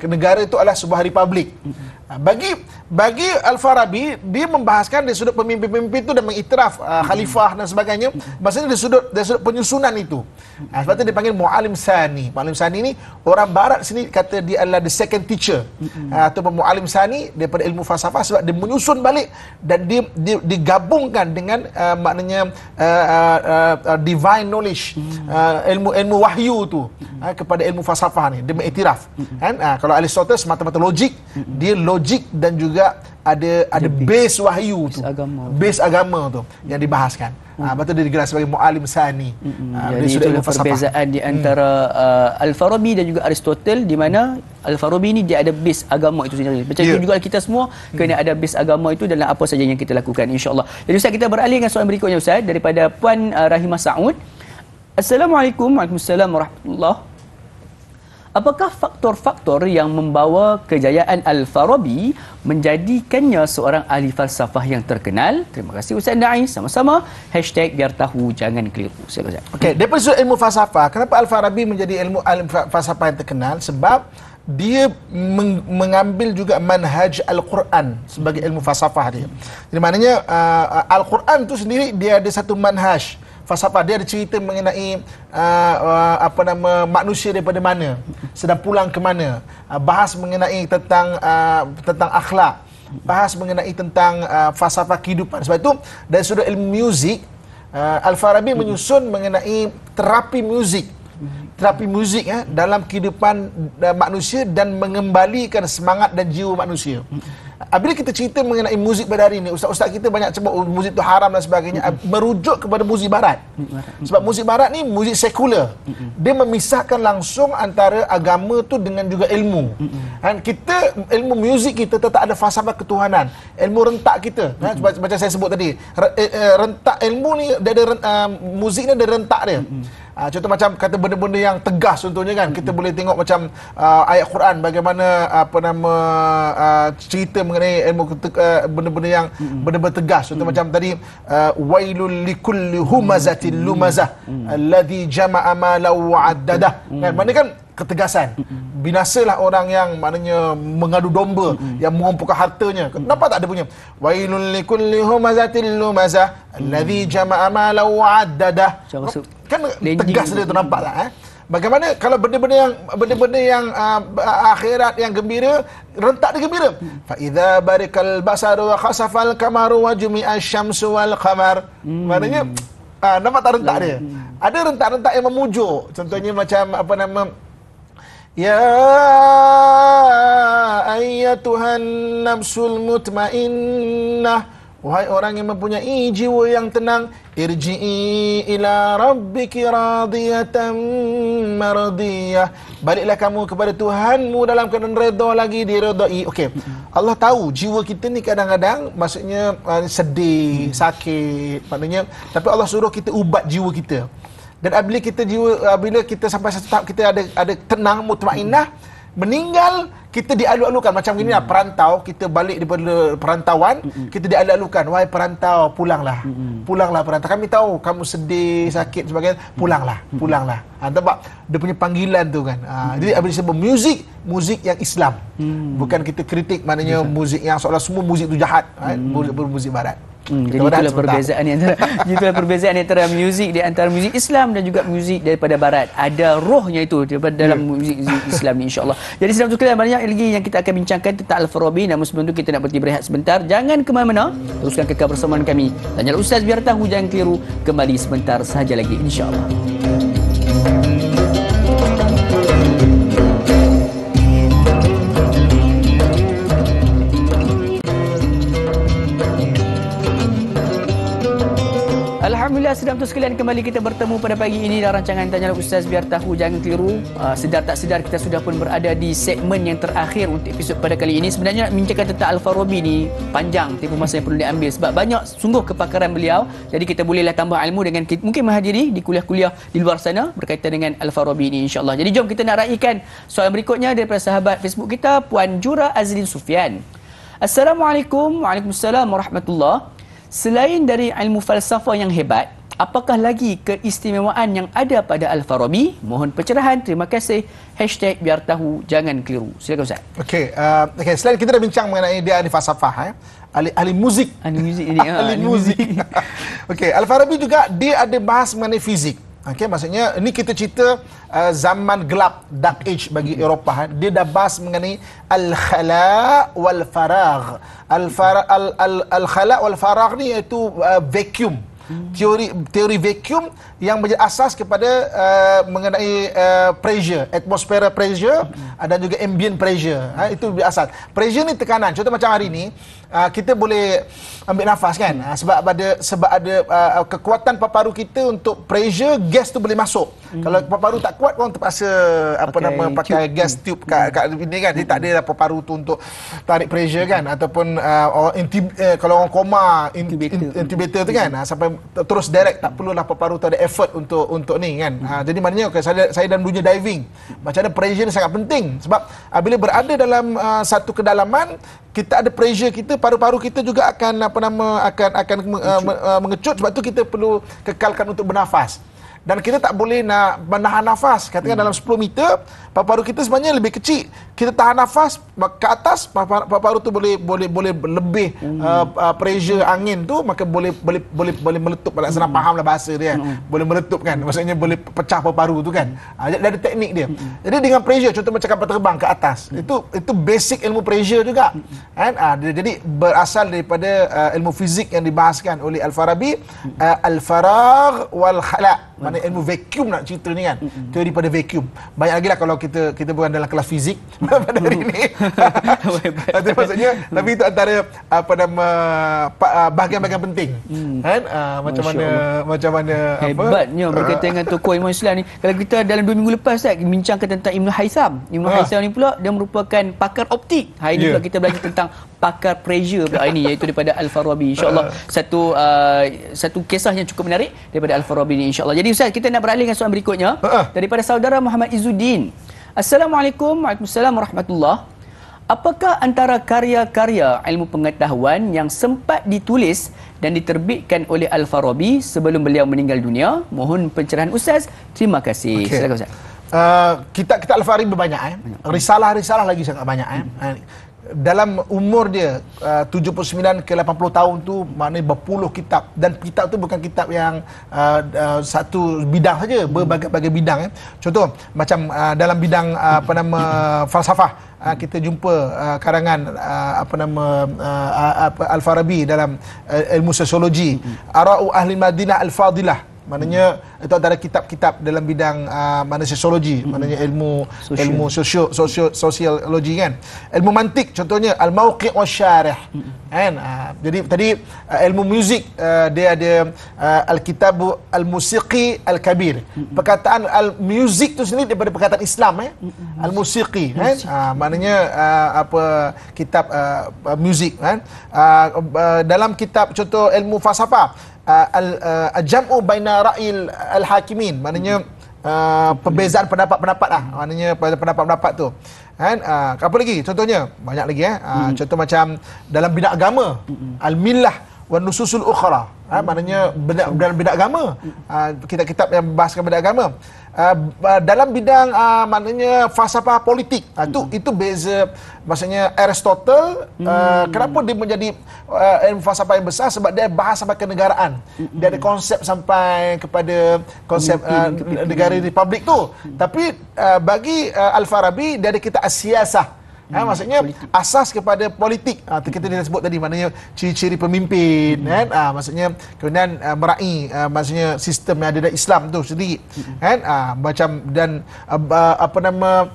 negara itu adalah sebuah republik. Bagi Al-Farabi, dia membahaskan dari sudut pemimpin-pemimpin itu dan mengiktiraf khalifah dan sebagainya. Maksudnya dari sudut penyusunan itu. Sebab itu dia panggil mu'alim sani. Mu'alim sani ni orang barat sini kata dia adalah the second teacher. Ataupun mu'alim sani daripada ilmu falsafah, sebab dia menyusun balik dan dia digabungkan dengan maknanya divine knowledge, ilmu wahyu tu kepada ilmu falsafah ni. Dia mengiktiraf. Kalau Aristotle semata-mata logik, dia logik dan juga ada base wahyu tu, base agama tu yang dibahaskan. Betul dia digelar sebagai mu'alim sani. Jadi itulah perbezaan di antara Al-Farabi dan juga Aristotle, di mana Al-Farabi ni dia ada base agama itu sendiri. Macam itu juga kita semua kena ada base agama itu dalam apa saja yang kita lakukan, insya-Allah. Jadi Ustaz, kita beralih dengan soalan berikutnya Ustaz daripada Puan Rahimah Saud. Assalamualaikum. Waalaikumsalam warahmatullahi. Apakah faktor-faktor yang membawa kejayaan Al-Farabi menjadikannya seorang ahli falsafah yang terkenal? Terima kasih Ustaz Nai. Sama-sama. #biar tahu jangan keliru. Silakan Ustaz. Okey, daripada sudut ilmu falsafah, kenapa Al-Farabi menjadi ilmu falsafah yang terkenal? Sebab dia mengambil juga manhaj Al-Quran sebagai ilmu falsafah dia. Jadi maknanya Al-Quran tu sendiri dia ada satu manhaj falsafah. Dia ada cerita mengenai manusia daripada mana, sedang pulang ke mana, bahas mengenai tentang akhlak, bahas mengenai tentang falsafah kehidupan. Sebab itu dari sudut ilmu muzik, Al-Farabi menyusun mengenai terapi muzik dalam kehidupan manusia dan mengembalikan semangat dan jiwa manusia. Bila kita cerita mengenai muzik pada hari ini, ustaz-ustaz kita banyak sebut muzik itu haram dan sebagainya, merujuk kepada muzik barat. Sebab muzik barat ni muzik sekular. Dia memisahkan langsung antara agama tu dengan juga ilmu. Dan kita, ilmu muzik kita tetap ada falsafah ketuhanan. Ilmu rentak kita, macam saya sebut tadi, rentak ilmu ni dia ada muzik ni ada rentak dia. Contoh macam kata benda-benda yang tegas, contohnya kan kita boleh tengok macam ayat Quran bagaimana cerita mengenai ilmu benda-benda yang benda-benda tegas. Contoh macam tadi wailul likulli humazatil lumazah alladhi jama'a malan wa 'addadah. Kan maknanya kan ketegasan. Binasalah orang yang maknanya mengadu domba, yang mengumpulkan hartanya. Kenapa tak ada punya wailul likulli humazatil lumazah alladhi jama'a malan wa 'addadah. Kan tegas dia tu, nampak tak? Bagaimana kalau benda-benda yang akhirat yang gembira, rentak dia gembira. Fa idza barikal basaru wa khasafal kamaru wa jumi'a syamsu wal qamar. Maknanya nampak tak rentak dia? Ada rentak-rentak yang memujuk. Contohnya macam ya ayyatuhan nafsul mutmainnah wahai orang yang mempunyai jiwa yang tenang, irji'i ila rabbiki radiyatan mardiyah. Baliklah kamu kepada Tuhanmu dalam keadaan redha lagi diredai. Okey. Allah tahu jiwa kita ni kadang-kadang maksudnya sedih, sakit, maknanya, tapi Allah suruh kita ubat jiwa kita. Dan bila kita sampai satu tahap kita ada tenang, mutmainnah, meninggal kita dialu-alukan macam gini lah, perantau kita balik daripada perantauan, kita dialu-alukan, wahai perantau, pulanglah. Pulanglah perantau, kami tahu kamu sedih, sakit sebagainya, pulanglah. Nampak dia punya panggilan tu kan. Jadi apabila sebut muzik yang Islam. Bukan kita kritik maknanya muzik yang seolah semua muzik tu jahat, muzik barat. Jadi itulah perbezaan antara muzik di antara muzik Islam dan juga muzik daripada barat. Ada rohnya itu daripada dalam muzik Islam ni, insya-Allah. Jadi sedang sekalian, banyak lagi yang kita akan bincangkan tentang Al-Farabi. Namun sebelum itu kita nak berhenti berehat sebentar. Jangan ke mana-mana. Teruskan kekal bersama kami. Tanyalah Ustaz biar tahu, jangan keliru. Kembali sebentar sahaja lagi, insya-Allah. Alhamdulillah, sedang tu sekalian, kembali kita bertemu pada pagi ini dalam rancangan Tanyalah Ustaz biar tahu, jangan keliru. Sedar tak sedar kita sudah pun berada di segmen yang terakhir untuk episod pada kali ini. Sebenarnya nak bincangkan tentang Al-Farabi ni panjang tempoh masa yang perlu diambil sebab banyak sungguh kepakaran beliau. Jadi kita bolehlah tambah ilmu dengan kita, mungkin menghadiri di kuliah-kuliah di luar sana berkaitan dengan Al-Farabi ini, insya-Allah. Jadi jom kita nak raikan soalan berikutnya daripada sahabat Facebook kita, Puan Jura Azlin Sufian. Assalamualaikum. Waalaikumsalam warahmatullahi. Selain dari ilmu falsafah yang hebat, apakah lagi keistimewaan yang ada pada Al-Farabi? Mohon pencerahan. Terima kasih. #biar tahu, jangan keliru. Silakan Ustaz. Okey, selain kita dah bincang mengenai dia ahli falsafah, ahli muzik. Ahli muzik ini. Ahli muzik. Okey, Al-Farabi juga dia ada bahas mengenai fizik. Okey, maksudnya ini kita cerita zaman gelap, dark age bagi Eropah. Dia dah bahas mengenai al-khala wal faragh. Al-khala wal faragh ni iaitu vacuum. Teori vacuum yang menjadi asas kepada mengenai pressure, atmosphere pressure dan juga ambient pressure. Itu asas. Pressure ni tekanan. Contoh macam hari ni kita boleh ambil nafas kan, sebab ada kekuatan paru-paru kita untuk pressure gas tu boleh masuk. Kalau paru-paru tak kuat, orang terpaksa pakai gas tube kat ini kan. Dia tak ada paru-paru tu untuk tarik pressure kan, ataupun kalau orang koma intubator tu kan, sampai terus direct, tak perlulah paru-paru tu ada effort untuk ni kan. Jadi maknanya saya dalam dunia diving, macam mana pressure ni sangat penting, sebab bila berada dalam satu kedalaman, kita ada pressure kita, paru-paru kita juga akan mengecut. Sebab tu kita perlu kekalkan untuk bernafas. Dan kita tak boleh nak menahan nafas. Katakan dalam 10 meter, paru-paru kita sebenarnya lebih kecil. Kita tahan nafas ke atas, paru-paru tu boleh lebih pressure angin tu, maka boleh meletup. Kalau senang fahamlah bahasa dia. Boleh meletup kan. Maksudnya boleh pecah paru-paru tu kan. Dia ada teknik dia. Jadi dengan pressure, contoh macam kapal terbang ke atas. Itu basic ilmu pressure juga. Kan? Jadi berasal daripada ilmu fizik yang dibahaskan oleh Al-Farabi, al-faragh wal khala. Mana ilmu vacuum nak cerita ni kan. Teori pada vacuum. Banyak lagi lah kalau kita bukan dalam kelas fizik pada hari ni. Itu maksudnya, tapi itu antara bahagian-bahagian penting. Kan? Macam mana hebatnya berkaitan dengan tokoh ilmu Islam ni. Kalau kita dalam 2 minggu lepas bincangkan tentang Ibn Haytham. Ibn Haytham ni pula dia merupakan pakar optik. Hari ini pula kita belajar tentang pakar pressure pula ini, iaitu daripada Al-Farabi. InsyaAllah satu kisah yang cukup menarik daripada Al-Farabi ini, insyaAllah. Jadi Ustaz, kita nak beralih dengan soalan berikutnya daripada saudara Muhammad Izzuddin. Assalamualaikum. Waalaikumsalam warahmatullahi. Apakah antara karya-karya ilmu pengetahuan yang sempat ditulis dan diterbitkan oleh Al-Farabi sebelum beliau meninggal dunia? Mohon pencerahan Ustaz. Terima kasih. Silakan Ustaz. Kitab Al-Farabi banyak. Risalah-risalah lagi sangat banyak. Dalam umur dia 79 ke 80 tahun tu, maknanya berpuluh kitab. Dan kitab tu bukan kitab yang satu bidang saja, berbagai-bagai bidang. Contoh macam dalam bidang falsafah, kita jumpa karangan Al-Farabi dalam ilmu sosiologi, Ara'u Ahli Madinah Al-Fadilah. Maknanya itu antara kitab-kitab dalam bidang mana sosiologi, maknanya ilmu sosiologi kan. Ilmu mantik contohnya al-mauqi' wasyarih. Kan? Jadi tadi ilmu muzik dia ada al-kitabu al-musiqi al-kabir. Perkataan al-muzik tu sendiri daripada perkataan Islam al-musiqi kan. Maknanya apa kitab muzik kan. Dalam kitab contoh ilmu falsafah al-jam'u baina ra'il al-hakimin, maknanya perbezaan pendapat-pendapat lah, maknanya pendapat-pendapat tu kan. Apa lagi contohnya, banyak lagi contoh macam dalam bidang agama al-millah wan nususul ukhra, maknanya dalam bidang agama kitab-kitab yang membahaskan bidang agama. Dalam bidang maknanya falsafah politik, itu beza. Maksudnya Aristotle kenapa dia menjadi ilmu falsafah yang besar, sebab dia bahas sampai kenegaraan. Dia ada konsep sampai kepada konsep negara republik tu. Tapi bagi Al-Farabi dia ada kitab as-siyasah. Maksudnya politik. Asas kepada politik. Kita dah sebut tadi, maknanya ciri-ciri pemimpin kan. Maksudnya kemudian meraih maksudnya sistem yang ada dalam Islam tu sendiri kan. Macam dan apa nama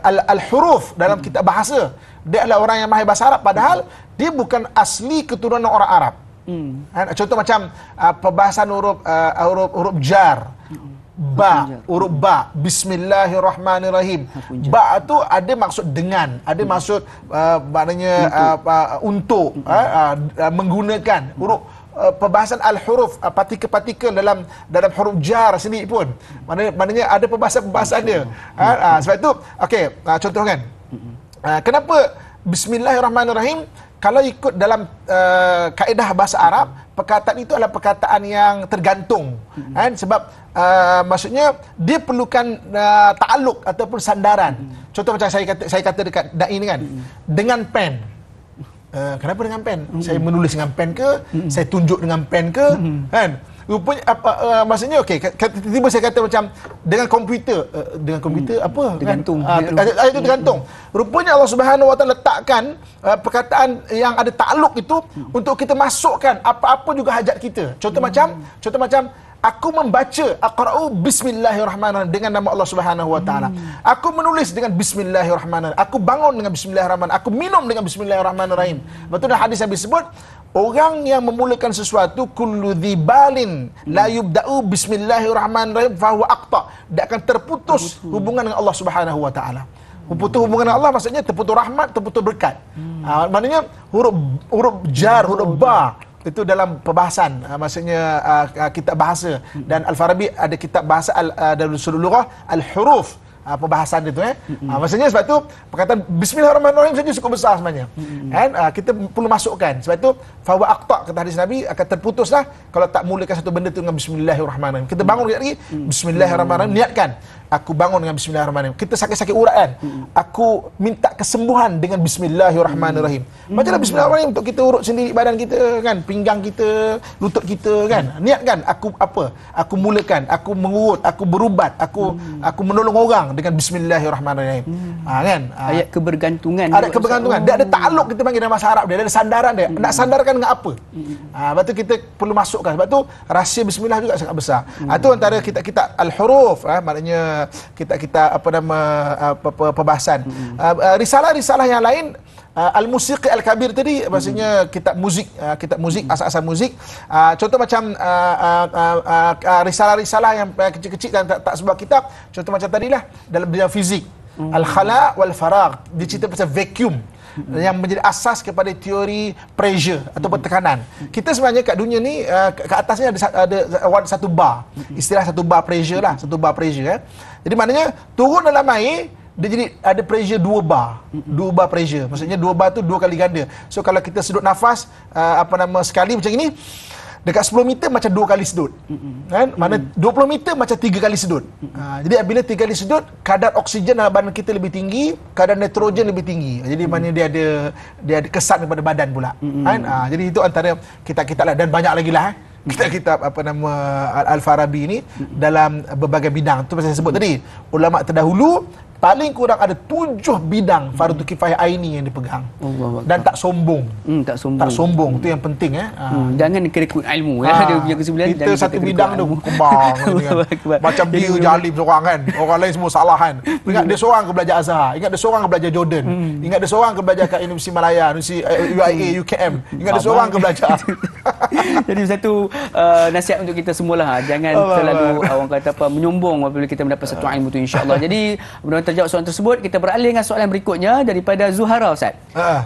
al-huruf dalam kitab bahasa. Dia adalah orang yang mahir bahasa Arab, padahal dia bukan asli keturunan orang Arab. Contoh macam perbahasan huruf jar. Huruf ba, bismillahirrahmanirrahim. Ba tu ada maksud dengan, ada maksud maknanya untuk menggunakan huruf. Perbahasan al-huruf, partikel-partikel dalam huruf jar sendiri pun maknanya ada perbahasan dia. Sebab itu okey, contoh kan, kenapa bismillahirrahmanirrahim, kalau ikut dalam kaedah bahasa Arab, perkataan itu adalah perkataan yang tergantung kan, sebab maksudnya dia perlukan ta'alluq ataupun sandaran. Contoh macam saya kata dekat dai ni kan, dengan pen. Kenapa dengan pen? Saya menulis dengan pen ke? Saya tunjuk dengan pen ke? Kan? Rupanya maksudnya okey, tiba-tiba saya kata macam dengan komputer. Dengan komputer apa? Tergantung. Itu tergantung. Rupanya Allah Subhanahu Wa Taala letakkan perkataan yang ada takluk itu untuk kita masukkan apa-apa juga hajat kita. Contoh macam aku membaca, aqra'u bismillahirrahmanirrahim, dengan nama Allah Subhanahu Wa Taala. Aku menulis dengan bismillahirrahmanirrahim. Aku bangun dengan bismillahirrahmanirrahim. Aku minum dengan bismillahirrahmanirrahim. Betul dah hadis Nabi sebut, orang yang memulakan sesuatu kullu dzibalin la yubda'u bismillahirrahmanirrahim fa huwa aqta. Dia akan terputus hubungan dengan Allah Subhanahu Wa Taala. Putus hubungan dengan Allah maksudnya terputus rahmat, terputus berkat. Maknanya huruf jar, huruf ba itu dalam perbahasan, maksudnya kitab bahasa, dan Al-Farabi ada kitab bahasa dalam usul lughah al-huruf, perbahasan itu maksudnya sebab tu perkataan bismillahirrahmanirrahim saja cukup besar sebenarnya. And kita perlu masukkan, sebab itu fa huwa aqta, kata hadis Nabi, akan terputuslah kalau tak mulakan satu benda tu dengan bismillahirrahmanirrahim. Kita bangun lagi bismillahirrahmanirrahim, niatkan aku bangun dengan bismillahirrahmanirrahim. Kita sakit-sakit urat kan, aku minta kesembuhan dengan bismillahirrahmanirrahim. Bacalah bismillahirrahmanirrahim untuk kita urut sendiri badan kita kan, pinggang kita, lutut kita kan. Niatkan aku mulakan, aku mengurut, aku berubat, aku menolong orang dengan bismillahirrahmanirrahim. Kan? Ayat kebergantungan. Ada kebergantungan. Dia ada takluk, kita panggil dalam bahasa Arab dia. Dia ada sandaran dia. Nak sandarkan dengan apa? Sebab tu kita perlu masukkan. Sebab tu rahsia bismillah juga sangat besar. Itu antara kitab al-huruf, maknanya kita apa nama perbahasan. Risalah-risalah yang lain, al-musiqi al-kabir tadi, maksudnya kitab muzik, asas-asas muzik. Contoh macam risalah-risalah yang kecil-kecil dan tak sebuah kitab. Contoh macam tadilah dalam bidang fizik, al-khala wal faragh, dicerita pasal vacuum yang menjadi asas kepada teori pressure atau tekanan. Kita sebenarnya kat dunia ni kat atasnya ada satu bar. Istilah satu bar pressure lah, satu bar pressure. Jadi maknanya turun dalam air dia jadi ada pressure 2 bar. 2 bar pressure. Maksudnya 2 bar tu 2 kali ganda. So kalau kita sedut nafas sekali macam ini, dekat 10 meter macam 2 kali sedut. Kan? Mana 20 meter macam 3 kali sedut. Jadi bila 3 kali sedut, kadar oksigen dalam badan kita lebih tinggi, kadar nitrogen lebih tinggi. Jadi mana dia ada kesan kepada badan pula. Kan? Jadi itu antara kitab-kitab lah, dan banyak lagi lah. Kitab-kitab Al-Farabi ni dalam berbagai bidang. Tu pasal saya sebut tadi, ulama terdahulu paling kurang ada 7 bidang fardu kifayah aini yang dipegang. Dan tak sombong. Tak sombong. Tak sombong, itu yang penting Jangan kerekut ilmu dia punya kesimpulan. Kita satu bidang tu kembang macam dia jalim seorang kan. Orang lain semua salah kan. Ingat dia seorang ke belajar Azhar, ingat dia seorang ke belajar Jordan, ingat dia seorang ke belajar kat Universiti Malaya, Universiti UIA, UKM, ingat dia seorang ke belajar. Jadi satu nasihat untuk kita semualah, jangan terlalu orang kata apa menyombong apabila kita mendapat satu ilmu tu, insya-Allah. Jadi mudah-mudahan terjawab soalan tersebut. Kita beralih dengan soalan berikutnya daripada Zuhara, Ustaz.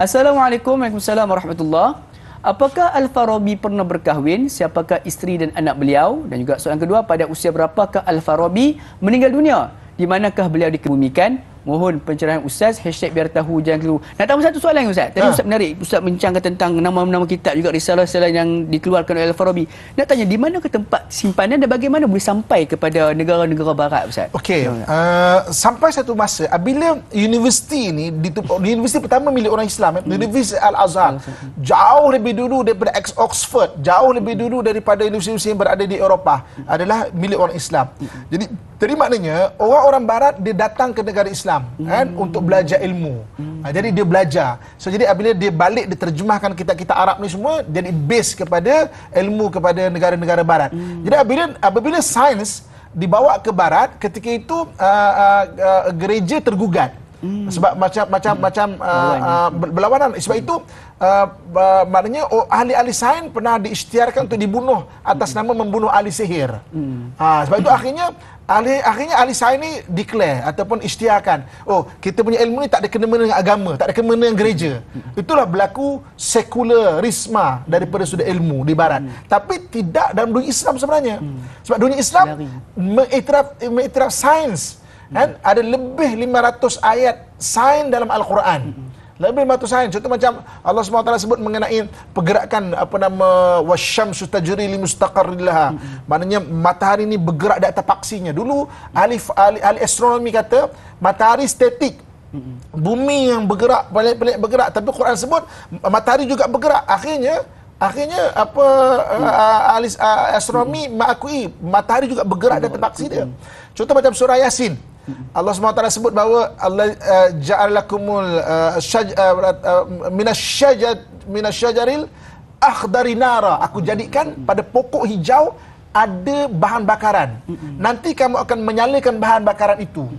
Assalamualaikum. Waalaikumsalam warahmatullahi. Apakah Al-Farabi pernah berkahwin? Siapakah isteri dan anak beliau? Dan juga soalan kedua, pada usia berapakah Al-Farabi meninggal dunia? Di manakah beliau dikebumikan? Mohon pencerahan Ustaz. #biar tahu jangan keliru. Nak tahu satu soalan Ustaz. Tadi Ustaz menarik. Ustaz bincangkan tentang nama-nama kitab juga, risalah-risalah yang dikeluarkan oleh Al-Farabi. Nak tanya, di mana ke tempat simpanan dan bagaimana boleh sampai kepada negara-negara barat, Ustaz? Okey, sampai satu masa apabila universiti ni universiti pertama milik orang Islam, Universiti Al-Azhar, jauh lebih dulu daripada Oxford, jauh lebih dulu daripada universiti yang berada di Eropah, adalah milik orang Islam. Jadi maknanya orang-orang barat dia datang ke negara Islam kan untuk belajar ilmu. Jadi dia belajar. So jadi apabila dia balik dia terjemahkan kitab-kitab Arab ni semua jadi base kepada ilmu kepada negara-negara barat. Jadi apabila sains dibawa ke barat, ketika itu gereja tergugat. Sebab macam berlawanan. Sebab itu maknanya ahli-ahli sains pernah diisytiharkan untuk dibunuh atas nama membunuh ahli sihir. Sebab itu akhirnya ahli sains ni declare ataupun isytiharkan, kita punya ilmu ni tak ada kena-mena dengan agama, tak ada kena-mena dengan gereja. Itulah berlaku sekularisme daripada sudut ilmu di barat. Tapi tidak dalam dunia Islam sebenarnya. Sebab dunia Islam mengiktiraf sains. Kan? Ada lebih 500 ayat sains dalam Al-Quran. Lebih 500 sains. Contoh macam Allah SWT sebut mengenai pergerakan wasyamsu tajri li mustaqarrin laha. Maknanya matahari ni bergerak di atas paksinya. Dulu ahli astronomi kata matahari statik. Bumi yang bergerak, planet-planet bergerak, tapi Quran sebut matahari juga bergerak. Akhirnya ahli astronomi mengakui matahari juga bergerak di atas paksi dia. Contoh macam surah Yasin. Allah SWT sebut bahawa Allah ja'alakumul minasyajaril akhdari nara. Aku jadikan pada pokok hijau ada bahan bakaran. Nanti kamu akan menyalakan bahan bakaran itu.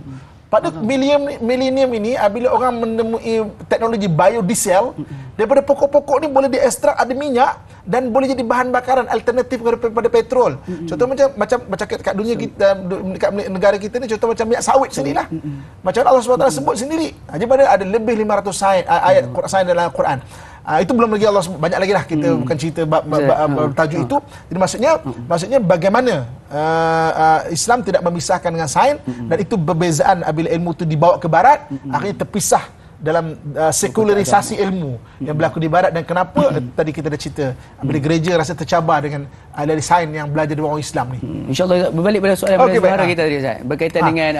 Pada milenium ini, apabila orang menemui teknologi biodiesel, daripada pokok-pokok ni boleh diekstrak ada minyak dan boleh jadi bahan bakaran alternatif kepada petrol. Contoh macam kat dunia kita, kat negara kita ni, contoh macam minyak sawit sendirilah. Macam Allah SWT sebut sendiri. Jadi ada lebih 500 ayat sains dalam Al-Quran. Itu belum lagi Allah sebut, banyak lagi lah, kita bukan cerita tajuk itu. Jadi maksudnya bagaimana Islam tidak memisahkan dengan sains, dan itu perbezaan apabila ilmu itu dibawa ke barat, akhirnya terpisah dalam sekularisasi ilmu yang berlaku di barat. Dan kenapa tadi kita dah cerita apabila gereja rasa tercabar dengan ahli sains yang belajar dari orang Islam ni. InsyaAllah berbalik pada soalan Zuhara kita tadi, Ustaz, berkaitan dengan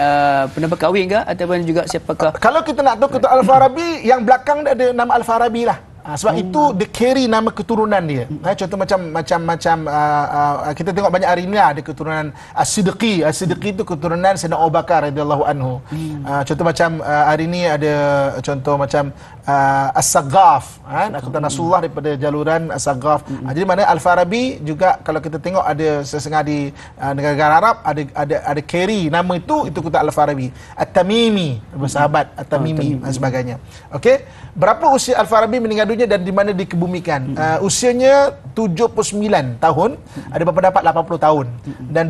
pernah berkahwin ke ataupun juga siapakah. Kalau kita nak tahu kata Al-Farabi, yang belakang dia ada nama Al-Farabi lah. Sebab itu dia carry nama keturunan dia. Contoh macam kita tengok banyak hari ni ada keturunan As-Siddiqi. As-Siddiqi itu keturunan Sayyidina Abu Bakar radhiyallahu anhu. Contoh macam hari ni ada contoh macam As-Saghaf, keturunan Rasulullah daripada jaluran As-Saghaf. Jadi mana Al-Farabi juga, kalau kita tengok ada sesengah di negara-negara Arab ada carry nama itu keturunan Al-Farabi. At-Tamimi, bersahabat At-Tamimi dan sebagainya. Okey, berapa usia Al-Farabi meninggal dunia dan di mana dikebumikan? Usianya 79 tahun, ada beberapa pendapat 80 tahun, dan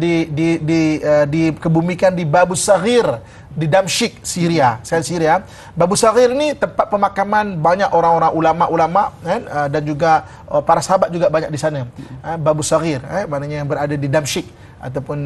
dikebumikan di Babu Saghir di Damsyik, Syria. Syria. Babu Saghir ni tempat pemakaman banyak orang-orang ulama-ulama kan, dan juga para sahabat juga banyak di sana. Babu Saghir maknanya yang berada di Damsyik ataupun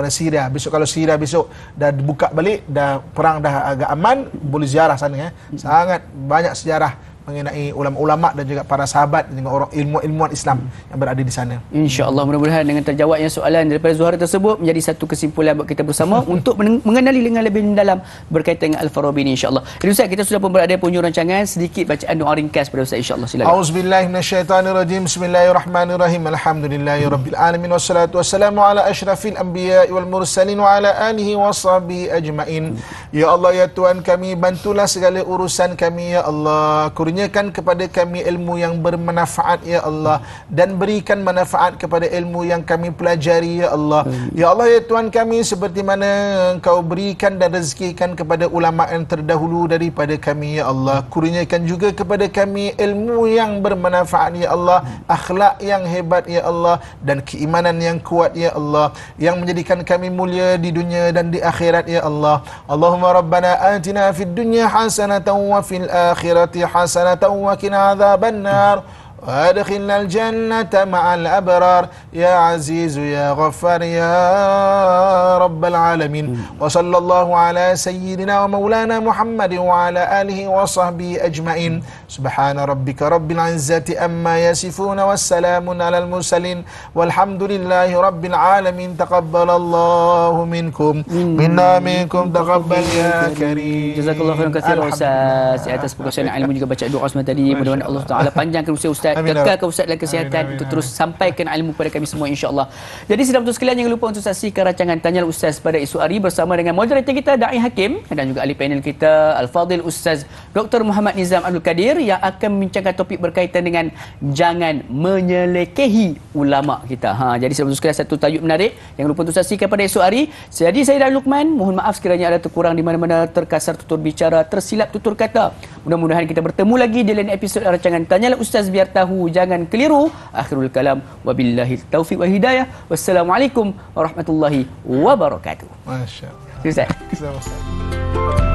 Syria. Besok kalau Syria besok dah dibuka balik, dah perang dah agak aman, boleh ziarah sana. Sangat banyak sejarah mengenai ulama-ulama dan juga para sahabat dan juga orang ilmuwan Islam yang berada di sana. InsyaAllah, mudah-mudahan dengan terjawabnya soalan daripada Zuhara tersebut menjadi satu kesimpulan buat kita bersama untuk mengenali dengan lebih mendalam berkaitan dengan Al-Farabi ini, insyaAllah. Jadi Ustaz, kita sudah pun berada penghujung rancangan, sedikit bacaan doa ringkas pada Ustaz, insyaAllah. Silakan. Auzubillahi minasyaitanirrajim. Bismillahirrahmanirrahim. Alhamdulillahirabbil alamin wassalatu wassalamu ala asyrafil anbiya'i wal mursalin wa ala alihi washabihi ajmain. Ya Allah, ya Tuhan kami, bantulah segala urusan kami ya Allah. Kurniakan kepada kami ilmu yang bermanfaat ya Allah, dan berikan manfaat kepada ilmu yang kami pelajari ya Allah. Ya Allah, ya Tuhan kami, seperti mana Engkau berikan dan rezekikan kepada ulama yang terdahulu daripada kami ya Allah, kurniakan juga kepada kami ilmu yang bermanfaat ya Allah, akhlak yang hebat ya Allah, dan keimanan yang kuat ya Allah, yang menjadikan kami mulia di dunia dan di akhirat ya Allah. Allahumma rabbana atina fid dunya hasanatan wa fil akhirati hasanatan wa qina adzaban nar. وادخلنا الجنة مع الأبرار يا عزيز يا غفار يا رب العالمين. وصلى الله على سيدنا ومولانا محمد وعلى آله وصحبه أجمعين. سبحان ربك رب العزة أما يصفون والسلام على المرسلين والحمد لله رب العالمين. تقبل الله منكم منا منكم تقبل يا كريم. Jazakallahu khairan katsiran Ustaz atas perkongsian ilmu juga baca doa semua tadi. Mudah-mudahan Allah Taala panjangkan usia Ustaz, kekalkan Ustaz dalam kesihatan untuk terus sampaikan ilmu kepada kami semua, insya-Allah. Jadi sedang betul sekalian, jangan lupa untuk saksikan rancangan Tanyalah Ustaz pada esok hari bersama dengan moderator kita Da'i Hakim dan juga ahli panel kita Al-Fadhil Ustaz Dr. Muhammad Nizam Abdul Kadir yang akan membincangkan topik berkaitan dengan jangan menyelekehi ulama kita. Jadi sedang betul sekalian, satu tajuk menarik. Jangan lupa untuk saksikan pada esok hari. Jadi saya dan Luqman, mohon maaf sekiranya ada terkurang di mana-mana, terkasar tutur bicara, tersilap tutur kata. Mudah-mudahan kita bertemu lagi di lain episod rancangan Tanyalah Ustaz, biar tahu jangan keliru. Akhirul kalam, wabillahi taufiq wa hidayah. Wassalamualaikum warahmatullahi wabarakatuh. Masya Allah. Ustaz. Sama-sama.